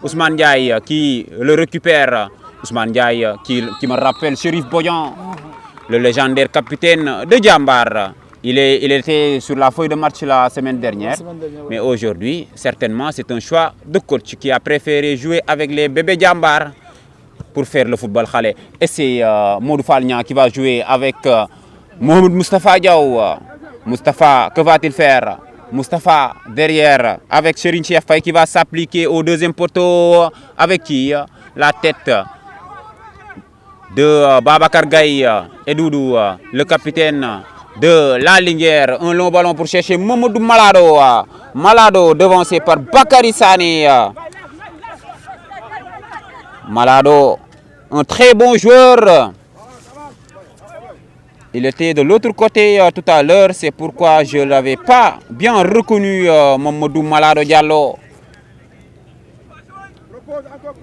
Ousmane Ndiaye qui le récupère. Ousmane Ndiaye qui me rappelle Chérif Boyan, le légendaire capitaine de Jambar. Il était sur la feuille de match la semaine dernière, mais aujourd'hui, certainement, c'est un choix de coach qui a préféré jouer avec les bébés Jambar. pour faire le football khalé. Et c'est Modou Fall Niang qui va jouer avec Mohamed Moustapha Diaw. Moustapha, que va-t-il faire? Moustapha derrière avec Serigne Cheikh Faye qui va s'appliquer au deuxième poteau. Avec qui? La tête de Babacar Gaye et Doudou, le capitaine de la Linguère. Un long ballon pour chercher Mamadou Malado. Malado devancé par Bakary Sané. Malado, un très bon joueur. Il était de l'autre côté tout à l'heure, c'est pourquoi je ne l'avais pas bien reconnu, Mamadou Malado Diallo.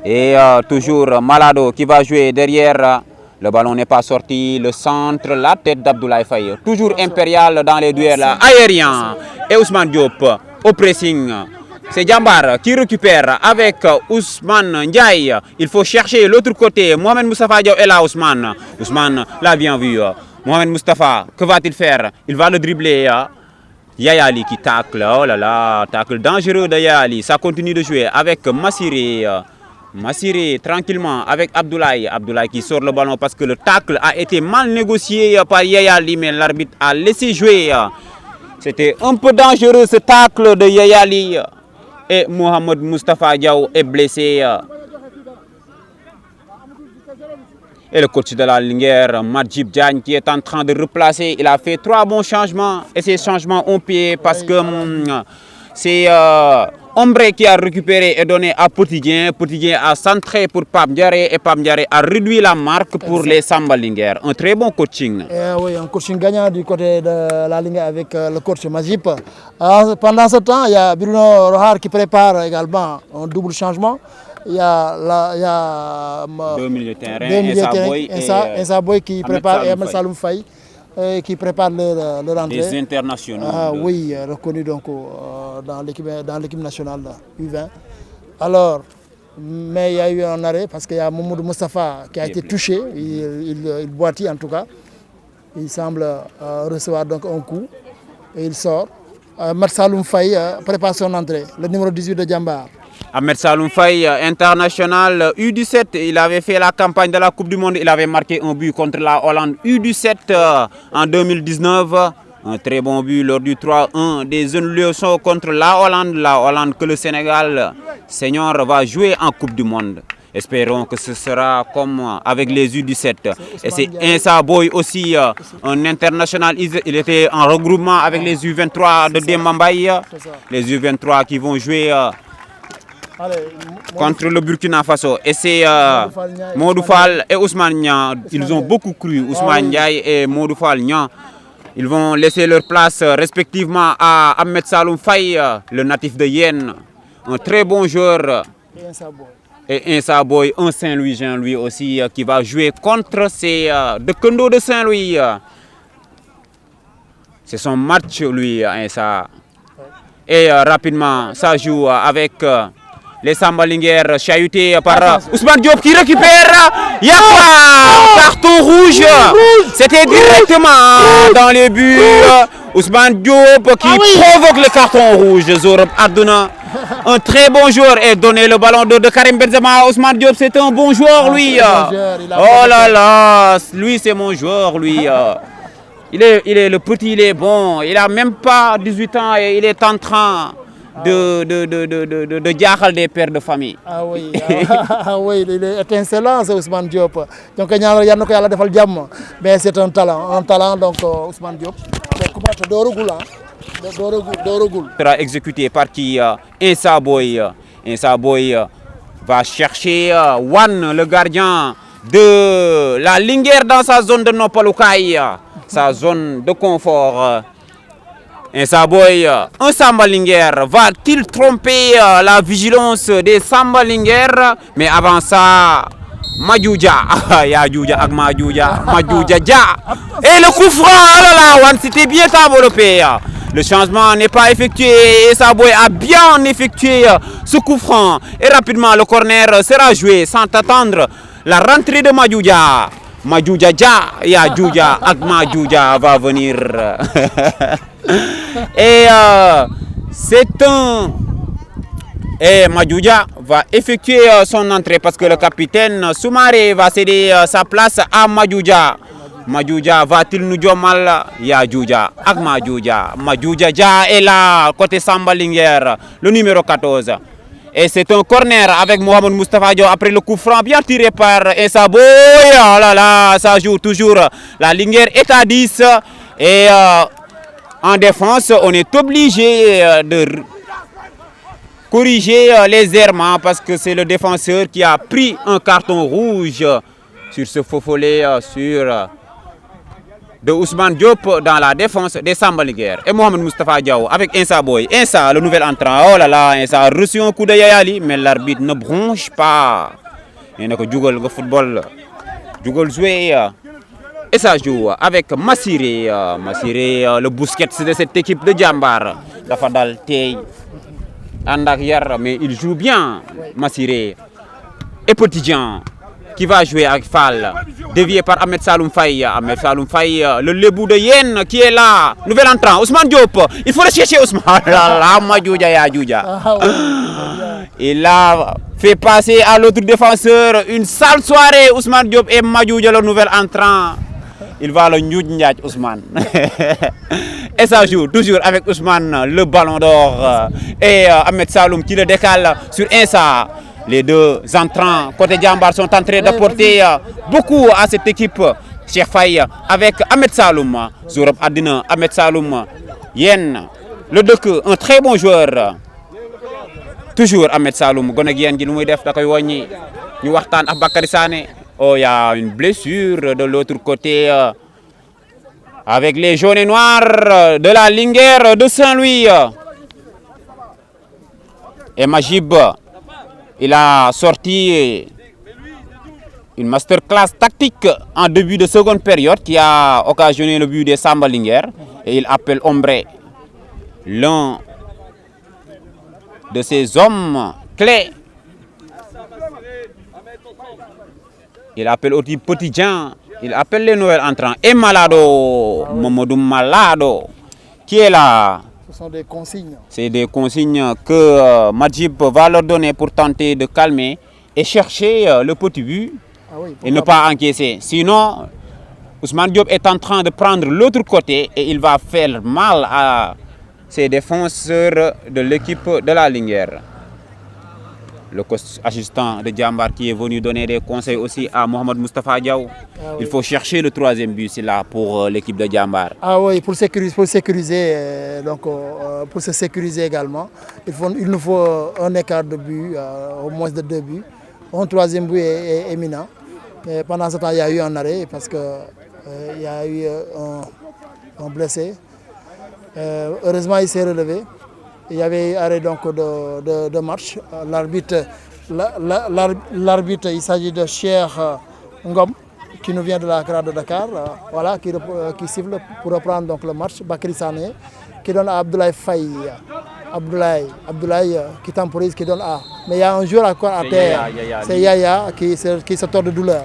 Et toujours Malado qui va jouer derrière. Le ballon n'est pas sorti. Le centre, la tête d'Abdoulaye Faye. Toujours impérial dans les duels aériens. Et Ousmane Diop au pressing. C'est Djambar qui récupère avec Ousmane Ndiaye. Il faut chercher l'autre côté. Mohamed Moustapha Diaw est là, Ousmane. Ousmane l'a bien vu. Mohamed Moustapha, que va-t-il faire? Il va le dribbler. Yaya Ali qui tacle. Oh là là, tacle dangereux de Yaya Ali. Ça continue de jouer avec Massiré. Massiré tranquillement avec Abdoulaye. Abdoulaye qui sort le ballon parce que le tacle a été mal négocié par Yaya Ali, mais l'arbitre a laissé jouer. C'était un peu dangereux ce tacle de Yaya Ali. Et Mohamed Moustapha Diaw est blessé. Et le coach de la Linguère, Madjib Diagne, qui est en train de replacer. Il a fait 3 bons changements. Et ces changements ont payé parce que c'est Ombre qui a récupéré et donné à Potidien. Potidien a centré pour Pape Ndiaré et Pape Ndiaré a réduit la marque pour les Samba Linguère. Un très bon coaching. Oui, un coaching gagnant du côté de la Linguère avec le coach Majip. Pendant ce temps, il y a Bruno Rohar qui prépare également un double changement. Il y a 2 milieux de terrain, Insa Boy qui prépare et Ahmed Saloum Faye qui prépare le rentrée. Des internationaux. Oui, reconnus donc dans l'équipe nationale U20. Alors, mais il y a eu un arrêt parce qu'il y a Mamadou Moustapha qui a été touché, il boitille en tout cas. Il semble recevoir donc un coup et il sort. Ahmed Saloum Faye prépare son entrée, le numéro 18 de Djambar. Ahmed Saloum Faye, international U17, il avait fait la campagne de la Coupe du Monde, il avait marqué un but contre la Hollande U17 en 2019. Un très bon but lors du 3-1 des jeunes Lionceaux contre la Hollande que le Sénégal senior va jouer en Coupe du Monde. Espérons que ce sera comme avec les U17. Et c'est Insa Boy aussi, un international. Il était en regroupement avec les U23 de Demambaye. Les U23 qui vont jouer contre le Burkina Faso. Et c'est Modou Fall et Ousmane Niang. Ils ont beaucoup cru. Ousmane Ndiaye et Modou Fall Niang. Ils vont laisser leur place respectivement à Ahmed Saloum Faye, le natif de Yen. Un très bon joueur. Et Insa Boy, un Saint-Louisien lui aussi, qui va jouer contre ces de Kendo de Saint-Louis. C'est son match lui, Insa. Et rapidement, ça joue avec les Samba Linguère chahutés par Ousmane Diop qui récupère. Carton rouge. C'était directement dans les buts. Ousmane Diop qui provoque le carton rouge. Zorab Ardouna, un très bon joueur, et donné le ballon de Karim Benzema. Ousmane Diop, c'est un bon joueur lui. Oh là là, lui c'est mon joueur lui. Il est le petit, il est bon. Il n'a même pas 18 ans et il est en train de jaaxal des pères de famille. Ah oui, oui, il est étincelant, c'est Ousmane Diop. Donc mais c'est un talent donc Ousmane Diop. Sera exécuté par qui? Insa Boy. Insa Boy va chercher Wan, le gardien de la Linguère, dans sa zone de Nopaloukaï, sa zone de confort. Insa Boy, un Samba Linguère, va-t-il tromper la vigilance des Samba Linguère? Mais avant ça, Madjouja, Yadjouja ak Madjouja, Madjouja Dia. Et le coup franc, oh là là, Wan, c'était bien enveloppé. Le changement n'est pas effectué. Insa Boy a bien effectué ce coup franc. Et rapidement, le corner sera joué sans attendre la rentrée de Madjouja. Madjouja Dia, Yadjouja ak Madjouja va venir. Et c'est un... Et Madjouja va effectuer son entrée parce que le capitaine Soumaré va céder sa place à Madjouja. Madjouja va-t-il nous mal? Ya Djouja, ak Madjouja. Madjouja Dia est là, côté Samba Linguère, le numéro 14. Et c'est un corner avec Mohamed Moustapha Diaw après le coup franc bien tiré par Essa Boy. Oh là là, ça joue toujours. La Linguère est à 10 et en défense, on est obligé de corriger les errements parce que c'est le défenseur qui a pris un carton rouge sur ce faux follet de Ousmane Diop dans la défense des Samba Linguère. Et Mohamed Moustapha Diaw avec Insa Boy. Insa, le nouvel entrant. Oh là là, Insa a reçu un coup de Yayali, mais l'arbitre ne bronche pas. Il y a que Djougal le football. Djougal jouer. Et ça joue avec Massiré. Massiré, le bousquet de cette équipe de Djambar. Dafadal Tey. Andak Yar, mais il joue bien, Massiré. Et Petit Jean, qui va jouer avec Fall, dévié par Ahmed Saloum Faye. Ahmed Saloum Faye, le lebou de Yen qui est là. Nouvel entrant, Ousmane Diop. Il faut le chercher, Ousmane. Il a fait passer à l'autre défenseur une sale soirée. Ousmane Diop et Madjouja, le nouvel entrant. Il va le Nyoudnyat, Ousmane. Et ça joue toujours avec Ousmane, le ballon d'or. Et Ahmed Saloum qui le décale sur Insa. Les deux entrants côté Djambar sont en train d'apporter beaucoup à cette équipe. Cheikh Faye avec Ahmed Saloum. Zourab Adina, Ahmed Saloum. Yen, le Deke, un très bon joueur. Toujours Ahmed Saloum. Gonek Yen qui nous def d'akoy wagni. Ñu waxtaan ak Bakary Sané. Oh, il y a une blessure de l'autre côté avec les jaunes et noirs de la Linguère de Saint-Louis. Et Majib, il a sorti une masterclass tactique en début de seconde période qui a occasionné le but des Samba Linguère. Et il appelle Ombre, l'un de ses hommes clés. Il appelle aussi Petit Jean, il appelle les nouveaux entrants. Et Malado, Mamadou Malado, qui est là. Ce sont des consignes. C'est des consignes que Majib va leur donner pour tenter de calmer et chercher le petit but et ne pas encaisser. Sinon, Ousmane Diop est en train de prendre l'autre côté et il va faire mal à ses défenseurs de l'équipe de la Linguère. Le coach assistant de Djambar qui est venu donner des conseils aussi à Mohamed Moustapha Diaw. Il faut chercher le troisième but, c'est là pour l'équipe de Djambar. Ah oui, pour sécuriser donc, pour se sécuriser également, il nous faut un écart de but, au moins de 2 buts. Un troisième but est éminent. Et pendant ce temps, il y a eu un arrêt parce qu'il y a eu un blessé. Heureusement, il s'est relevé. Il y avait arrêt donc de marche. L'arbitre, il s'agit de Cheikh Ngom, qui nous vient de la CRA de Dakar, voilà, qui siffle pour reprendre donc le match. Bakary Sané, qui donne à Abdoulaye Faye. Abdoulaye qui temporise, qui donne à. Mais il y a un joueur encore à terre. C'est Yaya qui se tord de douleur.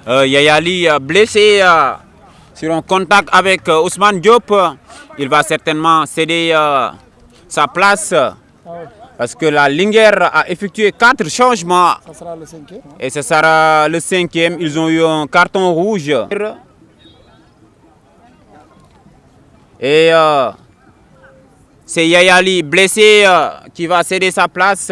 Yayali blessé sur un contact avec Ousmane Diop. Il va certainement céder sa place parce que la Linguère a effectué 4 changements. Ça sera le 5e. Et ce sera le 5e. Ils ont eu un carton rouge. Et c'est Yayali blessé qui va céder sa place.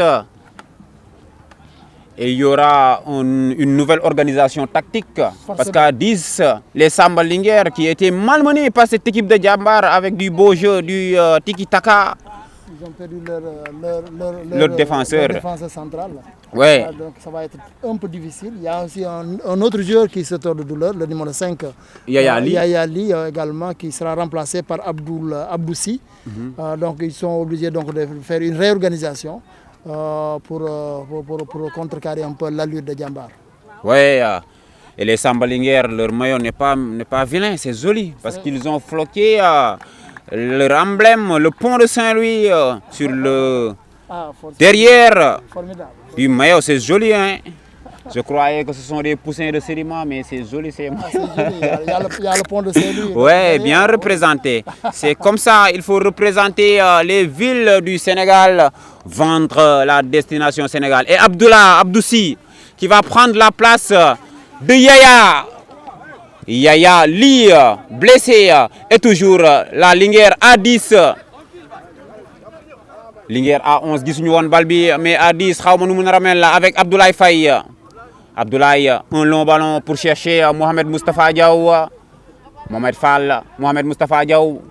Et il y aura une nouvelle organisation tactique. Parce qu'à 10, les Samba Linguère qui étaient malmenés par cette équipe de Djambar avec du beau jeu, du tiki-taka. Ils ont perdu leur défenseur central. Ouais. Donc ça va être un peu difficile. Il y a aussi un autre joueur qui se tord de douleur, le numéro 5. Yayali également, qui sera remplacé par Abdoussi. Donc ils sont obligés donc, de faire une réorganisation pour contrecarrer un peu l'allure de Djambar. Oui, et les Samba Linguère, leur maillot n'est pas vilain, c'est joli. Parce qu'ils ont floqué leur emblème, le pont de Saint-Louis, sur le derrière du maillot, c'est joli. Hein? Je croyais que ce sont des poussins de sédiments, mais c'est joli, c'est Ah, c'est joli. Il y a le pont de Saint-Louis. Oui, bien représenté. C'est comme ça, il faut représenter les villes du Sénégal, vendre la destination Sénégal. Et Abdoulaye Abdoussi, qui va prendre la place de Yaya. Yaya, Ly, blessé, et toujours la Linguère A10. Linguère A11, gisuñu woon bal bi, mais A10, xaw ma nu mu ramel la avec Abdoulaye Faye. Abdoulaye, un long ballon pour chercher Mohamed Moustapha Diaw. Mohamed Fall, Mohamed Moustapha Diaw.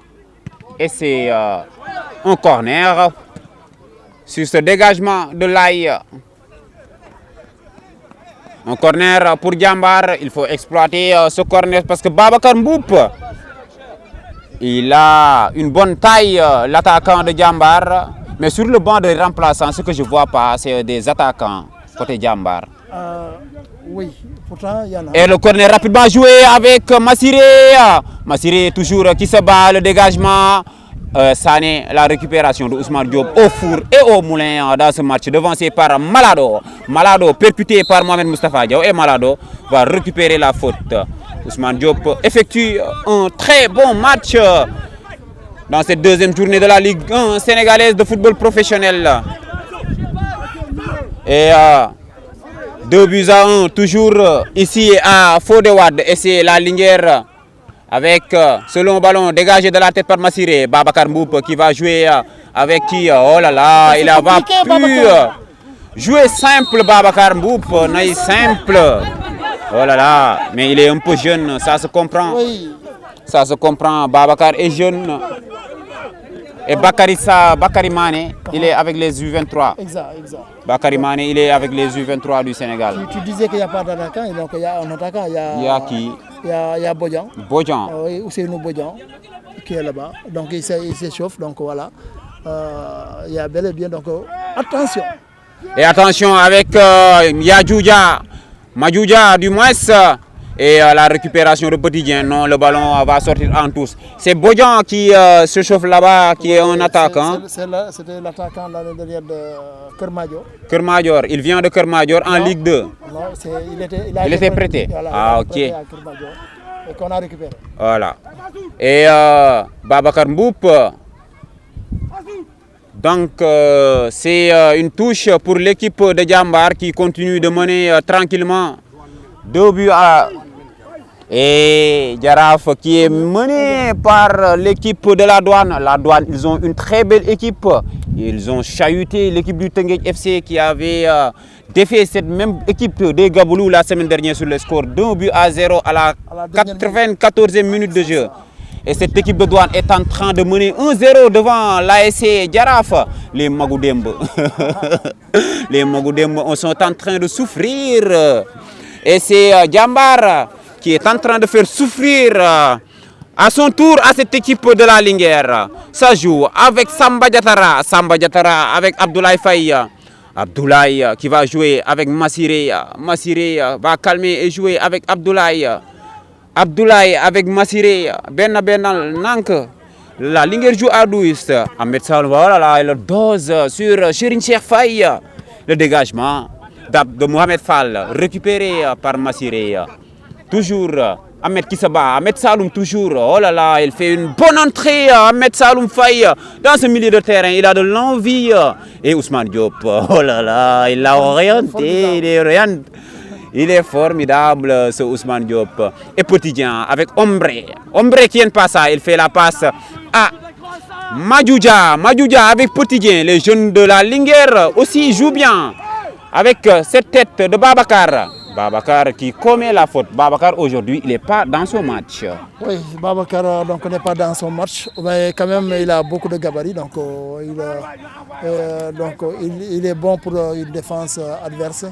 Et c'est un corner sur ce dégagement de Laye. Un corner pour Jambar. Il faut exploiter ce corner parce que Babacar Mboup, il a une bonne taille, l'attaquant de Jambar. Mais sur le banc de remplaçants, ce que je ne vois pas, c'est des attaquants côté Jambar. Oui, pourtant il y en a. Et le corner rapidement joué avec Massiré. Massiré toujours qui se bat, le dégagement. Sané, la récupération de Ousmane Diop au four et au moulin dans ce match, devancé par Malado. Malado percuté par Mohamed Moustapha Diaw et Malado va récupérer la faute. Ousmane Diop effectue un très bon match dans cette deuxième journée de la Ligue 1 sénégalaise de football professionnel. Et 2-1, toujours ici à Fodewad, et c'est la Linguère avec ce long ballon dégagé de la tête par Massiré. Babacar Mboup qui va jouer avec qui? Oh là là, il va pu jouer simple Babacar Mboup, naïf simple. Oh là là, mais il est un peu jeune, ça se comprend. Oui. Ça se comprend, Babacar est jeune. Et Bakary Mané, il est avec les U23. Exact. Bakary Mané, il est avec les U23 du Sénégal. Tu disais qu'il n'y a pas d'attaquant, donc il y a un attaquant. Il y a qui? Il y a Bodian. Bodian. Oui, Ousseynou Bodian, qui est là-bas. Donc il s'échauffe, donc voilà. Il y a bel et bien, donc attention. Et attention avec Yadjouja, Madjouja du moins. Et la récupération de Petitien, non, le ballon va sortir en tous. C'est Bodian qui se chauffe là-bas, qui est un attaquant. C'était l'attaquant l'année dernière de Kermadior. Kermadior, il vient de Kermadior en Ligue 2. Non, il était prêté. Voilà, ah, ok. Et qu'on a récupéré. Voilà. Et Babacar Mboup. Donc, c'est une touche pour l'équipe de Jambar qui continue de mener tranquillement 2-1. Et Jaraf qui est mené par l'équipe de la Douane. La Douane, ils ont une très belle équipe. Ils ont chahuté l'équipe du Tenguet FC qui avait défait cette même équipe des Gaboulou la semaine dernière sur le score 2-0 à la 94e minute de jeu. Et cette équipe de Douane est en train de mener 1-0 devant l'ASC Jaraf. Les Magoudembe. Les Magoudembe sont en train de souffrir. Et c'est Jambar qui est en train de faire souffrir à son tour à cette équipe de la Linguère. Ça joue avec Samba Diatara. Samba Diatara avec Abdoulaye Faye. Abdoulaye qui va jouer avec Massiré. Massiré va calmer et jouer avec Abdoulaye. Abdoulaye avec Massiré. Benna Nank. La Linguère joue à 12. Ahmed Saloum, voilà là, il dose sur Chérine Cheikh Faye. Le dégagement de Mohamed Fall, récupéré par Massiré. Toujours Ahmed Kissaba, Ahmed Saloum toujours. Oh là là, il fait une bonne entrée, Ahmed Saloum Faye, dans ce milieu de terrain. Il a de l'envie. Et Ousmane Diop, oh là là, il l'a orienté, il est formidable ce Ousmane Diop. Et Petitien avec Ombre. Ombre qui n'aime pas ça, il fait la passe à Madjouja. Madjouja avec Petitien. Les jeunes de la Linguère aussi jouent bien. Avec cette tête de Babacar. Babacar qui commet la faute. Babacar aujourd'hui, il n'est pas dans son match. Oui, Babacar n'est pas dans son match. Mais quand même, il a beaucoup de gabarits. Donc, il est bon pour une défense adverse.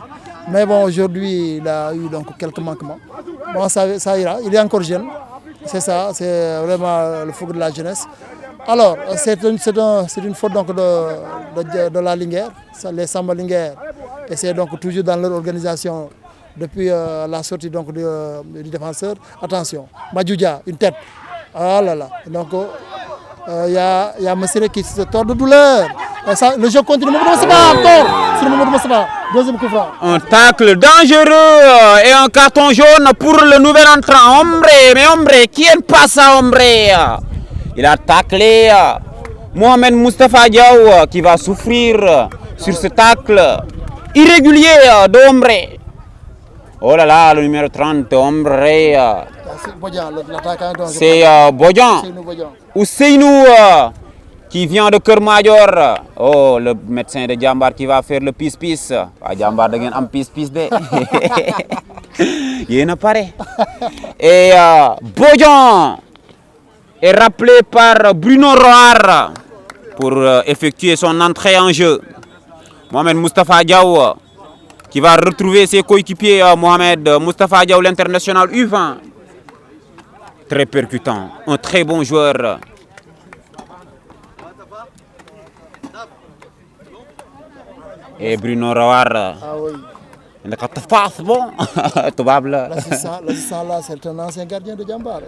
Mais bon, aujourd'hui, il a eu donc quelques manquements. Bon, ça ira. Il est encore jeune. C'est ça, c'est vraiment le football de la jeunesse. Alors, c'est une faute donc de la Linguère, les Samba Linguère. Et c'est donc toujours dans leur organisation depuis la sortie donc, du défenseur. Attention, Madjouja, une tête. Ah là là. Donc, il y a Massiré qui se tord de douleur. Et ça, le jeu continue. Mamadou Moustapha, encore sur Mamadou Moustapha. Deuxième coup franc. Un tacle dangereux et un carton jaune pour le nouvel entrant. Hombre, mais hombre, ¿quién pasa, hombre? Il a taclé Mohamed Moustapha Diaw qui va souffrir sur ce tacle irrégulier d'Ombre. Oh là là, le numéro 30, Ombre. C'est Bodjan. Ousseynou qui vient de Kermajor. Oh, le médecin de Djambar qui va faire le pis-pis. Ah, Djambar de un pis-pis de. Il ne paraît. Et Bodjan est rappelé par Bruno Roar pour effectuer son entrée en jeu. Mohamed Moustapha Diaw qui va retrouver ses coéquipiers. Mohamed Moustapha Diaw, l'international U20. Très percutant, un très bon joueur. Et Bruno Roar. Ah oui. L'assistant là, c'est un ancien gardien de Djambar,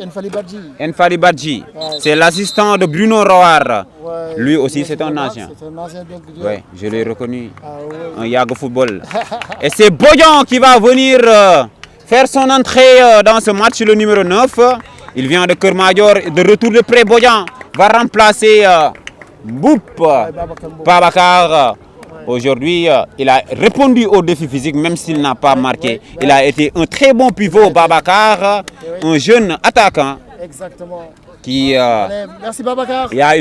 Enfali Badji. Enfali Badji, c'est l'assistant de Bruno Roar. Ouais. Lui aussi, c'est un ancien. C'est un ancien donc. Oui, je l'ai reconnu. Ah, ouais. Un Yago Football. Et c'est Bodjan qui va venir faire son entrée dans ce match, le numéro 9. Il vient de Kermajor, de retour de près. Bodjan va remplacer Mboup Babacar. Aujourd'hui, il a répondu au défi physique, même s'il n'a pas marqué. Il a été un très bon pivot, Babacar, un jeune attaquant. Exactement. Qui, merci Babacar. qui a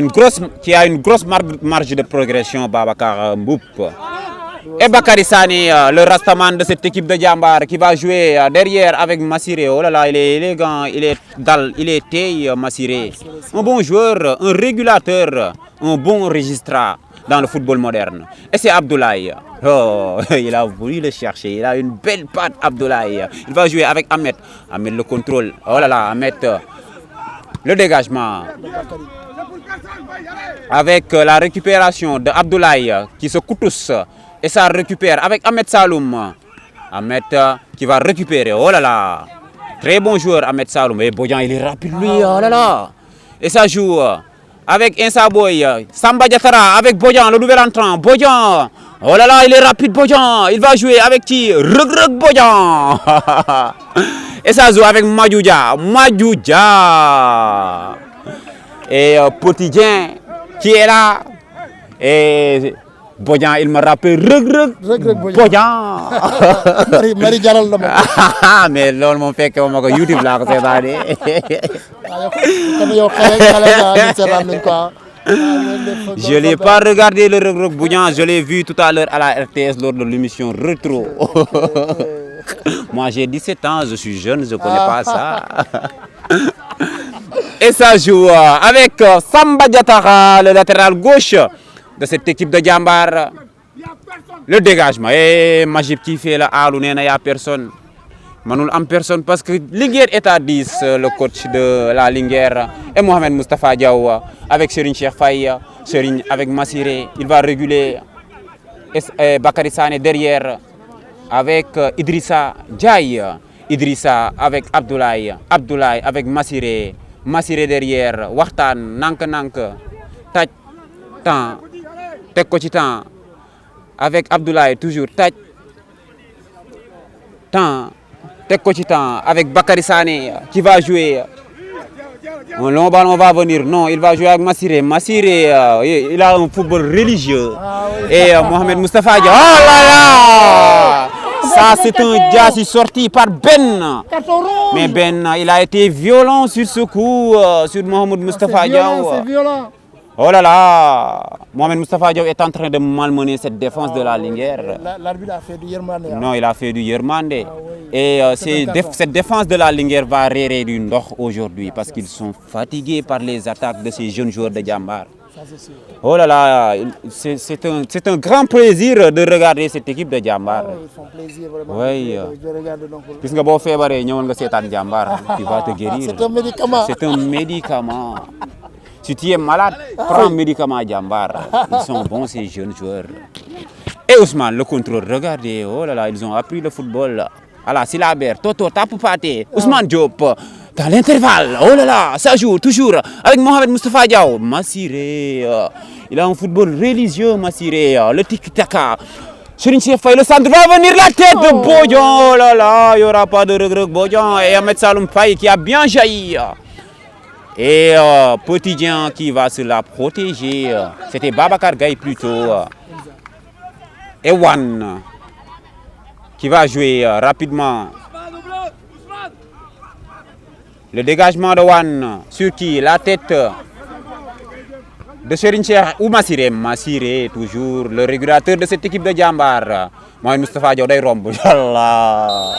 une grosse marge de progression, Babacar Mboup. Et Bakary Sané, le rastaman de cette équipe de Djambar, qui va jouer derrière avec Massiré. Oh là là, il est élégant, il est taille, Massiré. Un bon joueur, un régulateur, un bon registraire dans le football moderne. Et c'est Abdoulaye. Oh, il a voulu le chercher. Il a une belle patte, Abdoulaye. Il va jouer avec Ahmed. Ahmed le contrôle. Oh là là, Ahmed le dégagement. Avec la récupération de Abdoulaye qui se coutousse. Et ça récupère avec Ahmed Saloum. Ahmed qui va récupérer. Oh là là. Très bon joueur, Ahmed Saloum. Et Bodjan, il est rapide lui. Oh là là. Et ça joue avec Insa Boy, Samba Diatara, avec Bodjan, le nouvel entrant. Bodjan, oh là là, il est rapide, Bodjan. Il va jouer avec qui? Regreg Bodjan. Et ça joue avec Madjoudia. Et Potidien qui est là. Et Bodjan, il me rappelle Regreg Bodjan. Marie Dialal la mais loolu moom fekk ma ko YouTube laa ko seetaanee. Je ne l'ai pas regardé le Reug Reug Bodjan, je l'ai vu tout à l'heure à la RTS lors de l'émission Retro. Moi j'ai 17 ans, je suis jeune, je ne connais pas ça. Et ça joue avec Samba Diatara, le latéral gauche de cette équipe de Djambar. Le dégagement. Et Majib qui fait la halle, il n'y a personne. Manul am personne parce que Linguère est à 10, le coach de la Linguère. Et Mohamed Moustapha Diaw avec Serigne Cheikh Faye, Serigne avec Massiré. Il va réguler. Et Bakary Sané derrière avec Idrissa Diaye. Idrissa avec Abdoulaye. Abdoulaye avec Massiré. Massiré derrière. Wartan, nank. Taj, temps. Tek ko ci temps. Avec Abdoulaye, toujours touch, temps, tek ko ci temps, avec Bakary Sané qui va jouer. Un long ballon va venir, non, il va jouer avec Massiré. Massiré, il a un football religieux. Et Mohamed Moustapha Diaw, oh là là! Ça c'est un Diassi sorti par Ben. Mais Ben, il a été violent sur ce coup, sur Mohamed Moustapha Diaw. C'est violent. Oh là là! Mohamed Moustapha Diaw est en train de malmener cette défense de la Linguère. L'arbitre a fait du Yermandé. Non, il a fait du Yermandé. Et cette défense de la Linguère va rérer du Ndokh aujourd'hui parce qu'ils sont fatigués par les attaques de ces jeunes joueurs de Djambar. Oh là là, c'est un grand plaisir de regarder cette équipe de Djambar. Ils font plaisir vraiment. Oui. Je regarde donc. Puisque bon février, nous allons seetaan Djambar, tu vas te guérir. C'est un médicament. C'est un médicament. Si tu es malade, prends un médicament à Djambar. Ils sont bons ces jeunes joueurs. Et Ousmane, le contrôle, regardez, oh là là, ils ont appris le football. Voilà, Silabert, Toto, Tapupate, Ousmane Diop, Dans l'intervalle, oh là là, ça joue toujours avec Mohamed Moustapha Diaw. Massiré, il a un football religieux, Massiré, le tic-tac. Serigne Cheikh Faye, le centre va venir, la tête de Bodian. Oh là là, il n'y aura pas de regret, Bodian. Et Ahmed Saloum Faye qui a bien jailli. Et Petit Dieng qui va se la protéger. C'était Babacar Gaye plutôt. Et Wan qui va jouer rapidement. Le dégagement de Wan sur qui? La tête de Serigne Cheikh ou Massiré. Massiré, toujours le régulateur de cette équipe de Jambar. Mohamed Moustapha Diaw day romb. Yallah.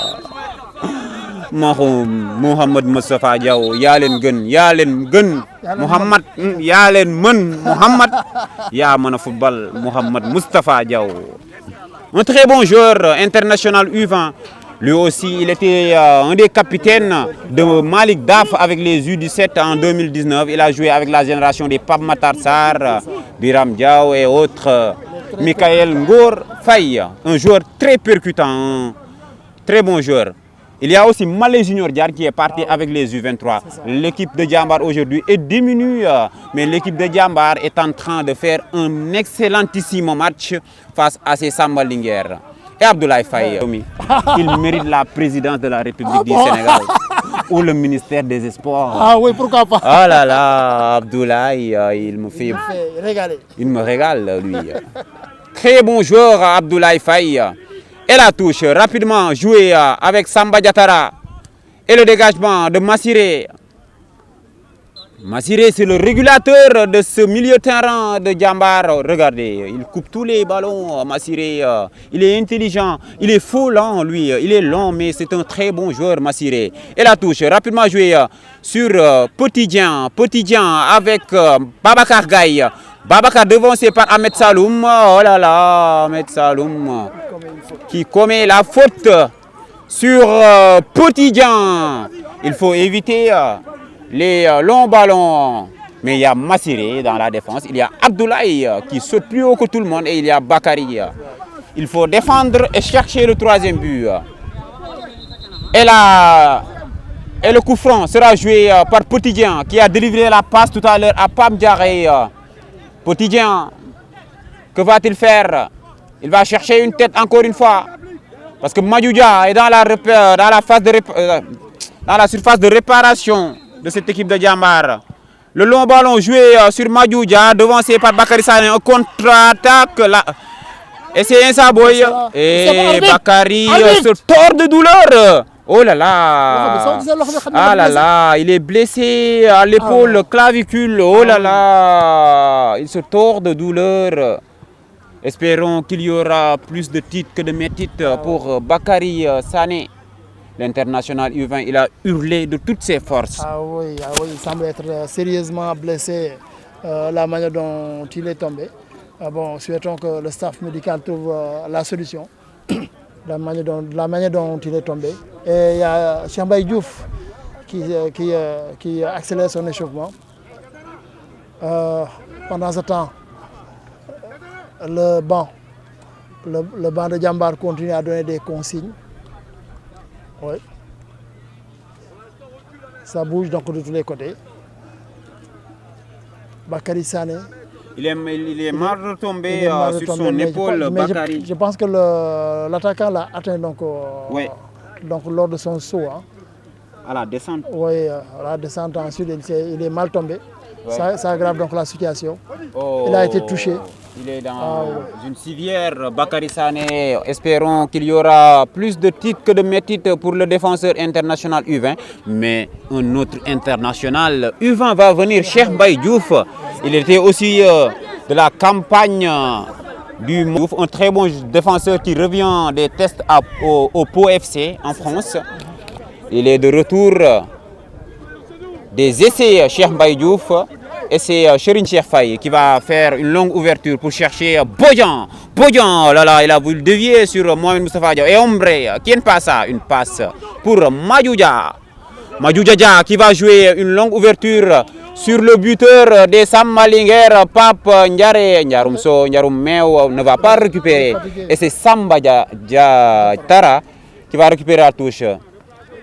Mohamed Moustapha Diaw yaa leen gën Mohamed yaa leen mën Mohamed yaa mën a football Mohamed Moustapha Diaw. Un très bon joueur international U20. Lui aussi, il était un des capitaines de Malik Daf avec les U17 en 2019. Il a joué avec la génération des Pape Matar Sarr, Biram Diaw et autres. Michael Ngor Faye, un joueur très percutant, un très bon joueur. Il y a aussi Malé Junior Diar qui est parti avec les U23. L'équipe de Jambar aujourd'hui est diminuée, mais l'équipe de Jambar est en train de faire un excellentissimo match face à ces Samba Linguère. Et Abdoulaye Faye, il mérite la présidence de la République du Sénégal ou le ministère des Sports. Ah oui, pourquoi pas. Oh là là, Abdoulaye, il me fait régaler. Il me régale, lui. Très bon joueur, Abdoulaye Faye. Et la touche, rapidement jouée avec Samba Diatara. Et le dégagement de Massiré. Massiré, c'est le régulateur de ce milieu de terrain de Jambar. Regardez, il coupe tous les ballons, Massiré. Il est intelligent, il est faux lent, lui. Il est lent, mais c'est un très bon joueur, Massiré. Et la touche, rapidement jouée sur Petit Dieng. Petit Dieng avec Babacar Gaye. Babacar devancé par Ahmed Saloum. Oh là là, Ahmed Saloum qui commet la faute sur Petit Dieng. Il faut éviter les longs ballons. Mais il y a Massiré dans la défense. Il y a Abdoulaye qui saute plus haut que tout le monde. Et il y a Bakary. Il faut défendre et chercher le troisième but. Et le coup franc sera joué par Petit Dieng qui a délivré la passe tout à l'heure à Pam Diaré. Petit Dieng, que va-t-il faire? Il va chercher une tête encore une fois. Parce que Madjoudia est dans la surface de réparation de cette équipe de Jambar. Le long ballon joué sur Madjoudia, devancé par Bakary Sané. Un contre-attaque. Et c'est un Saboy. Et Bakary se tord de douleur. Oh là là. Ah là là, il est blessé à l'épaule, clavicule. Oh là là. Il se tord de douleur. Espérons qu'il y aura plus de titres que de métitres pour Bakary Sané. L'international U20, il a hurlé de toutes ses forces. Ah oui, il semble être sérieusement blessé, la manière dont il est tombé. Bon, souhaitons que le staff médical trouve la solution, la manière dont il est tombé. Et il y a Cheikh Diouf qui accélère son échauffement. Pendant ce temps, le banc de Jambar continue à donner des consignes. Oui. Ça bouge donc de tous les côtés. Bakary Sané. Il est mal retombé sur son épaule, Bakary. Je pense que l'attaquant l'a atteint donc lors de son saut. Hein. À la descente. Oui, à la descente ensuite il est mal tombé. Ouais. Ça aggrave donc la situation. Oh, il a été touché. Il est dans une civière, Bakary Sané. Espérons qu'il y aura plus de titres que de métitres pour le défenseur international U20. Mais un autre international U20 va venir, Cheikh Mbaye Diouf. Il était aussi de la campagne du Mouf, un très bon défenseur qui revient des tests au Pau FC en France. Il est de retour des essais Cheikh Mbaye Diouf. Et c'est Serigne Cheikh Faye qui va faire une longue ouverture pour chercher Bodian. Bodian, là là, il a voulu dévier sur Mohamed Moustapha Diaw. Et Ombre, qui ne passe ça? Une passe pour Madjoudia. Madjoudia qui va jouer une longue ouverture sur le buteur des Samba Linguère, Pape Ndiare. Ndiaroum Mew ne va pas récupérer. Et c'est Samba Diatara qui va récupérer la touche.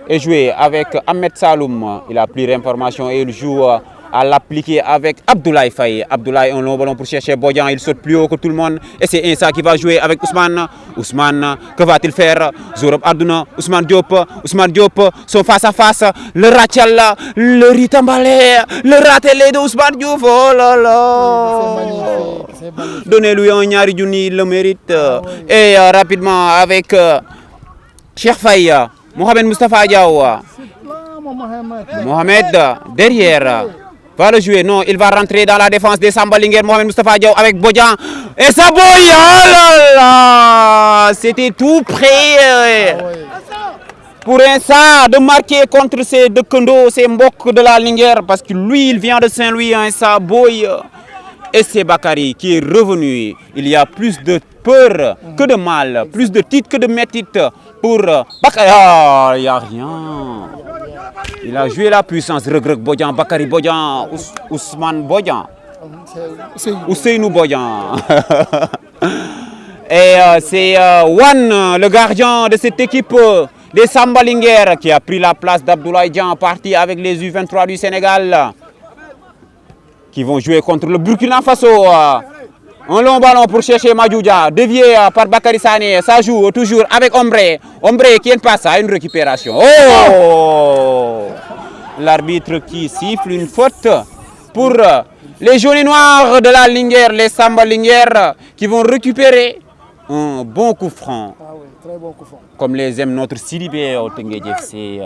et joué avec Ahmed Saloum. Il a pris l'information et il joue à l'appliquer avec Abdoulaye Faye. Abdoulaye, un long ballon pour chercher Bodian. Il saute plus haut que tout le monde. Et c'est Insa qui va jouer avec Ousmane. Ousmane, que va-t-il faire? Zorob Ardouna, Ousmane Diop, sont face à face. Le Rachel, le Ritambalé, le ratelé de Ousmane Diop. Oh là là! Donnez-lui un Nyari Djouni, il le mérite. Et rapidement avec Cheikh Faye, Mohamed Mustafa Diaw. Mohamed derrière va le jouer. Non, il va rentrer dans la défense des Samba Linguère. Mohamed Mustafa Diaw avec Bodian. Et ça boy, oh là là! C'était tout prêt pour Insa de marquer contre ces deux condos, ces mbok de la Linguère. Parce que lui, il vient de Saint-Louis, Insa boy. Et c'est Bakary qui est revenu. Il y a plus de peur que de mal, plus de titres que de métites pour Bakary. Ah, il n'y a rien. Il a joué la puissance. Regreg Bodian, Bakary Bodian, Ousmane Bodian, Ousseynou Bodian. Et c'est Wan, le gardien de cette équipe des Samba Linguère, qui a pris la place d'Abdoulaye Dian, parti avec les U23 du Sénégal, qui vont jouer contre le Burkina Faso. Un long ballon pour chercher Madjoudia, dévié par Bakary Sané. Ça joue toujours avec Ombre. Ombre qui passe à une récupération. Oh! L'arbitre qui siffle une faute pour les jaunes et noirs de la Linguère, les Samba Linguère, qui vont récupérer un bon coup franc. Ah oui, très bon coup franc. Comme les aime notre Sidibé au Tengued FC.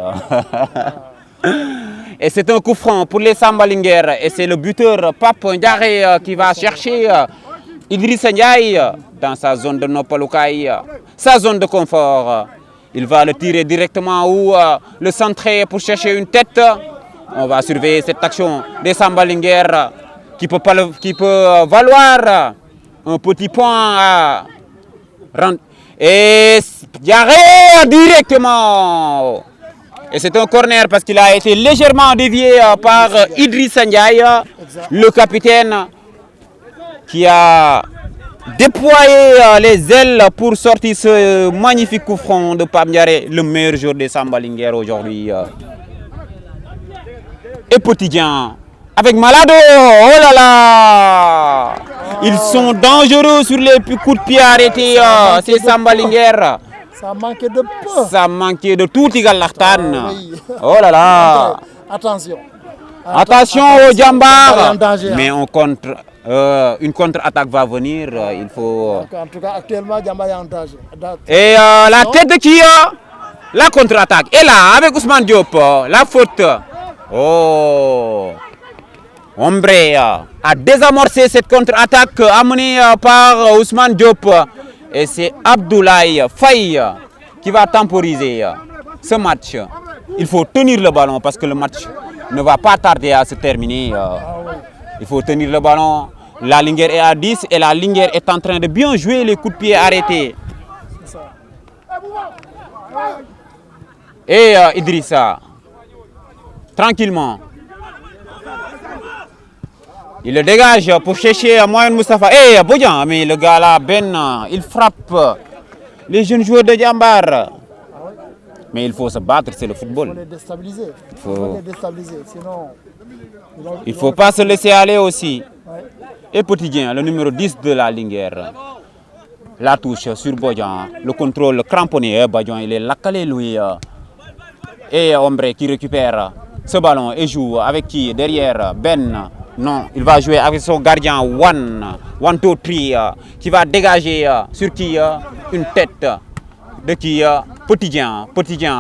Et c'est un coup franc pour les Samba Linguère. Et c'est le buteur Pape Ndiaré qui va chercher Idrissa Ndiaye dans sa zone de Nopaloukaï, sa zone de confort. Il va le tirer directement ou le centrer pour chercher une tête. On va surveiller cette action des Samba Linguère qui peut valoir un petit point à rendre. Et Ndiaré directement. Et c'est un corner parce qu'il a été légèrement dévié par Idrissa Ndiaye, le capitaine qui a déployé les ailes pour sortir ce magnifique coup franc de Pape Ndiaré, le meilleur joueur des Samba Linguère aujourd'hui. Et Potidien avec Malado, oh là là! Ils sont dangereux sur les coups de pied arrêtés, ces Samba Linguère. Ça manquait de peu. Ça manquait de tout Tigalachtan. Oh là là! Attention. Attention au Djambar. Danger, mais on contre, une contre-attaque va venir. Il faut. En tout cas, actuellement, Djambar est en danger. Et la tête de qui? La contre-attaque. Et là, avec Ousmane Diop, la faute. Oh! Ombre a désamorcé cette contre-attaque amenée par Ousmane Diop. Et c'est Abdoulaye Faye qui va temporiser ce match. Il faut tenir le ballon parce que le match ne va pas tarder à se terminer. Il faut tenir le ballon. La Linguère est à 10 et la Linguère est en train de bien jouer les coups de pied arrêtés. Et Idrissa, tranquillement, il le dégage pour chercher Mohamed Mustafa. Eh, Bodian, mais le gars là, il frappe les jeunes joueurs de Djambar. Mais il faut se battre, c'est le football. Il faut les déstabiliser. Il ne faut pas se laisser aller aussi. Ouais. Et Potidien, le numéro 10 de la Linguère. La touche sur Bodian, le contrôle cramponné. Bodian, il est lacalé lui. Et Ombre qui récupère ce ballon et joue avec qui? Derrière Ben. Non, il va jouer avec son gardien One Two Three, qui va dégager sur qui? Une tête de qui? Potidien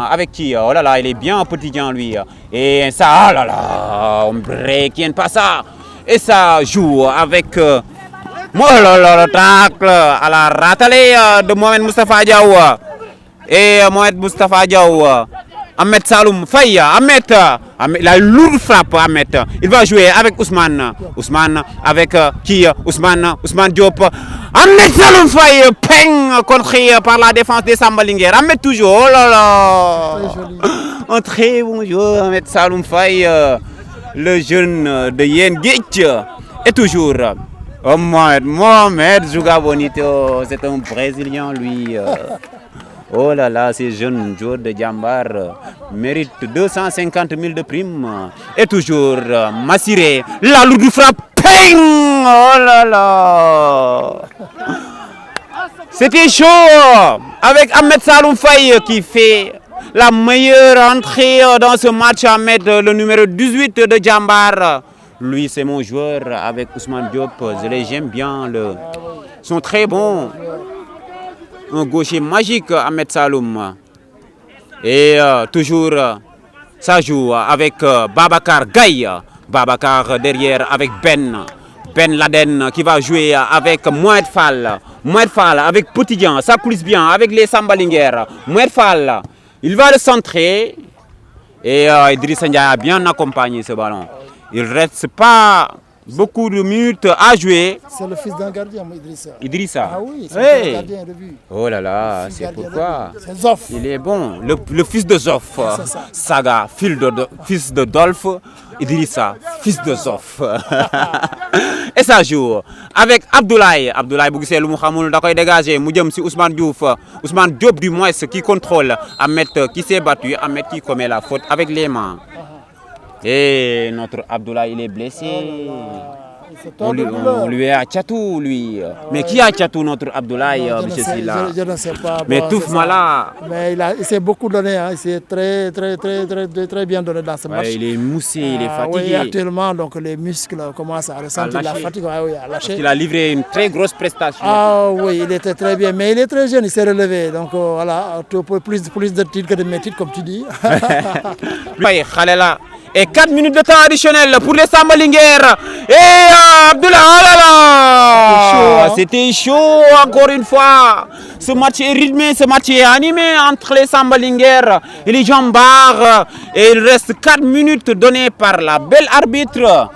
avec qui? Oh là là, il est bien Potidien lui. Et ça, oh là là, Ombre qui n'aime pas ça. Et ça joue avec oh là là, le tacle à la ratalée de Mohamed Mustafa Diaw. Et Mohamed Mustafa Diaw. Ahmed Saloum Faye, Ahmed, la lourde frappe Ahmed. Il va jouer avec Ousmane. Ousmane avec qui? Ousmane Diop. Ahmed Saloum Faye, peigne contré par la défense des Samba Linguère. Ahmed toujours, oh là là. Un très bon joueur, Ahmed Saloum Faye, le jeune de Yen Gitch. Et toujours, Mohamed Juga Bonito, c'est un Brésilien lui. Oh là là, ces jeunes joueurs de Djambar méritent 250 000 de primes. Et toujours Massiré, la lourde frappe. Ping! Oh là là! C'était chaud avec Ahmed Saloum Faye qui fait la meilleure entrée dans ce match. Ahmed, le numéro 18 de Djambar. Lui, c'est mon joueur avec Ousmane Diop. J'aime bien. Ils sont très bons. Un gaucher magique, Ahmed Saloum. Et toujours, ça joue avec Babacar Gaye. Babacar derrière avec Ben Laden qui va jouer avec Mohamed Fall. Mohamed Fall avec Petitien, ça coulisse bien avec les Sambalingers. Mohamed Fall, il va le centrer. Et Idrissa Ndiaye a bien accompagné ce ballon. Il ne reste pas beaucoup de minutes à jouer. C'est le fils d'un gardien, Idrissa. Idrissa. Ah oui, c'est un gardien de but. Oh là là, c'est pourquoi. C'est Zoff. Il est bon. Le fils de Zoff. Saga, fils de Dolph. Idrissa, fils de Zoff. Et ça joue avec Abdoulaye. Abdoulaye Bouguissé, le Mouhamoul, d'accord, dégagé. Moudjem si Ousmane Diouf. Ousmane Diop du moins qui contrôle. Ahmed qui s'est battu. Ahmed qui commet la faute avec les mains. Et notre Abdoulaye, il est blessé. On lui a Tchatou, lui. Mais qui a Tchatou, notre Abdoulaye, M. Silla? Je ne sais pas. Mais tout malade. Mais il s'est beaucoup donné. Hein. Il s'est très bien donné dans ce match. Il est moussé, il est fatigué. Oui, actuellement, donc, les muscles commencent à ressentir la fatigue. Oui, à lâcher. Il a livré une très grosse prestation. Ah oui, il était très bien. Mais il est très jeune, il s'est relevé. Donc voilà, plus de titres que de métiers, comme tu dis. Khalela. Et 4 minutes de temps additionnel pour les Sambalingers. Et Abdullah, oh là là, c'était chaud encore une fois. Ce match est rythmé, ce match est animé entre les Sambalingers et les Djambar. Et il reste 4 minutes données par la belle arbitre,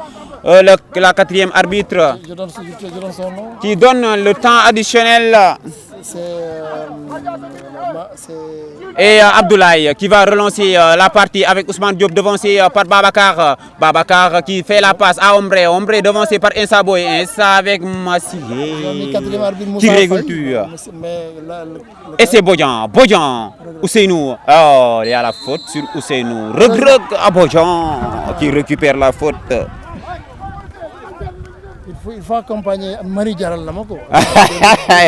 la quatrième arbitre, Je donne son nom. qui donne le temps additionnel. Et Abdoulaye qui va relancer la partie avec Ousmane Diop devancé par Babacar. Babacar qui fait la passe à Ombre. Ombre devancé par Insa Boy. Insa avec Massiré qui régule. Et c'est Bodjan. Bodjan. Ousseinou. Oh, il y a la faute sur Ousseinou. Regret à Bodjan qui récupère la faute. Il faut accompagner Marie Diaral Lamako.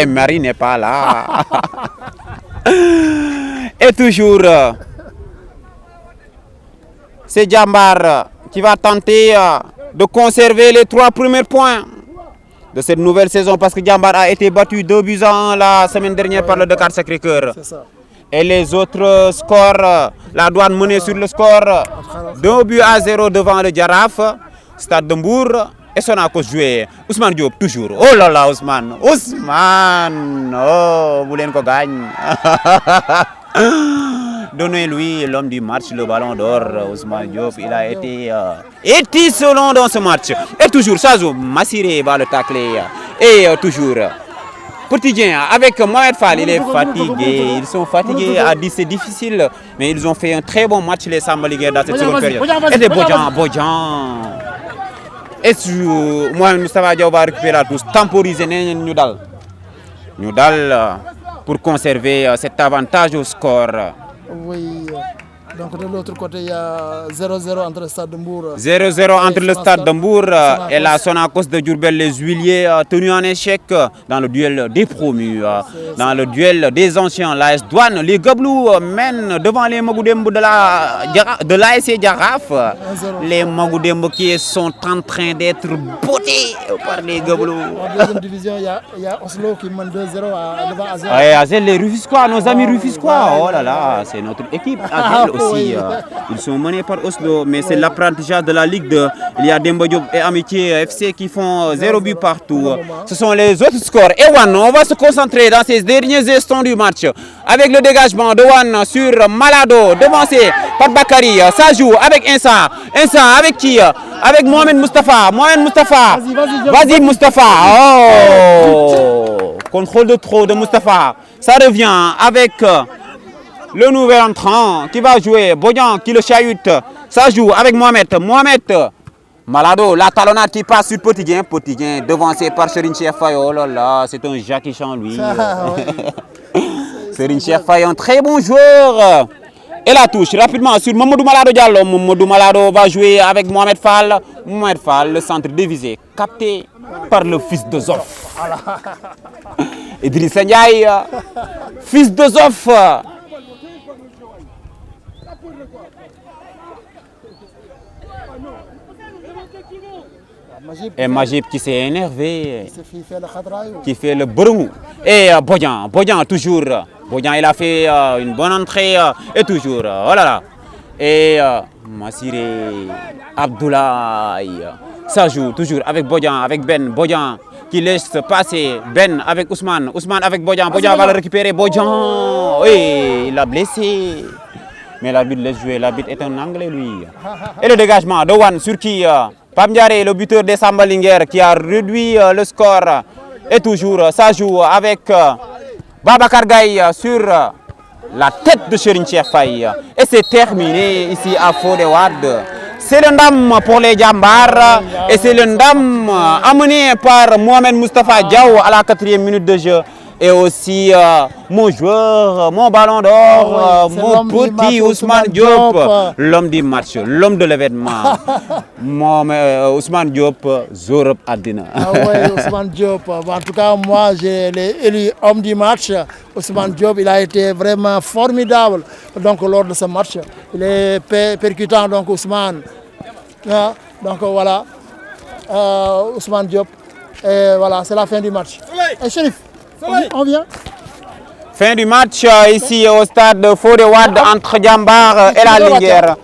Marie n'est pas là. Et toujours, c'est Djambar qui va tenter de conserver les 3 premiers points de cette nouvelle saison parce que Djambar a été battu 2-1 la semaine dernière par le Dakar Sacré-Cœur. Et les autres scores, la douane menée sur le score 2-0 devant le Djaraf, Stade de Mbour. Et Sonacos joué. Ousmane Diop toujours. Oh là là, Ousmane. Ousmane. Oh, vous voulez qu'on gagne. Donnez-lui l'homme du match, le ballon d'or. Ousmane Diop, il a été étincelant dans ce match. Et toujours, Sazou, Massiré va le tacler. Et toujours, Petitien avec Mohamed Fall, il est fatigué. Ils sont fatigués à 10, c'est difficile. Mais ils ont fait un très bon match, les Sambaligués, dans cette seconde période. Et des Bodjan. Et moi, Moustapha Diaw va récupérer la touche, temporiser nous pour conserver cet avantage au score. Oui, donc de l'autre côté, il y a 0-0 entre le Stade de Mbour. 0-0 entre le Stade de Mbour et la Sonacos de Diourbel, les Huiliers tenus en échec dans le duel des promus, dans le duel des anciens. L'AS Douane, les Gablous mènent devant les Magoudembo de l'ASC Djaraf. Les Magoudembo qui sont en train d'être bottés par les Gablous. En deuxième division, il y a Oslo qui mène 2-0 devant Azel. Oui, Azel, les Rufisquois, nos amis Rufisquois. Oh là là, c'est notre équipe. Azel aussi. Ils sont menés par Oslo, mais c'est l'apprentissage de la Ligue 2. Il y a Demba Diop et Amitié FC qui font 0 but partout. Ce sont les autres scores. Et Wan, on va se concentrer dans ces derniers instants du match avec le dégagement de Wan sur Malado, devancé par Bakary. Ça joue avec Insa. Insa avec qui? Avec Mohamed Mustafa. Mohamed Mustafa. Vas-y Mustafa. Oh, contrôle de trop de Mustafa. Ça revient avec le nouvel entrant qui va jouer, Bodjan qui le chahute. Ça joue avec Mohamed. Mohamed, Malado, la talonnade qui passe sur Petitien. Petitien devancé par Serine Cheikh Faye. Oh là là, c'est un Jackie Chan lui. Serigne Cheikh Faye, un très bon joueur. Et la touche rapidement sur Mamadou Malado Diallo. Mamadou Malado va jouer avec Mohamed Fall. Mohamed Fall, le centre dévisé, capté par le fils de Zoff. Idrissa Ndiaye, fils de Zoff. Et Magib qui s'est énervé, qui fait le brou. Et Bodian toujours. Bodian il a fait une bonne entrée et toujours. Voilà. Et Massiré Abdoulaye, ça joue toujours avec Bodian, avec Ben. Bodian qui laisse passer Ben avec Ousmane. Ousmane avec Bodian. Bodian va le récupérer. Bodian, oui, il l'a blessé. Mais l'arbitre laisse jouer. L'arbitre est un Anglais, lui. Et le dégagement de Wan sur qui Pape Ndiare, le buteur des Samba Linguère, qui a réduit le score. Et toujours, ça joue avec Babacar Gaye sur la tête de Serigne Cheikh Faye. Et c'est terminé ici à Fodé Wade. C'est le ndam pour les Djambar. Et c'est le ndam amené par Mohamed Moustapha Diaw à la 4e minute de jeu. Et aussi mon joueur, mon ballon d'or, mon petit Ousmane Diop, l'homme du match, l'homme de l'événement. Ousmane Diop, Zorop Adina. Ah ouais, Ousmane Diop. En tout cas, moi, j'ai élu homme du match. Ousmane Diop, il a été vraiment formidable donc, lors de ce match. Il est percutant, donc Ousmane. Donc voilà, Ousmane Diop. Et voilà, c'est la fin du match. Et Chérif, on vient. Fin du match ici au stade Fodé Wade entre Djambar et la Linguère.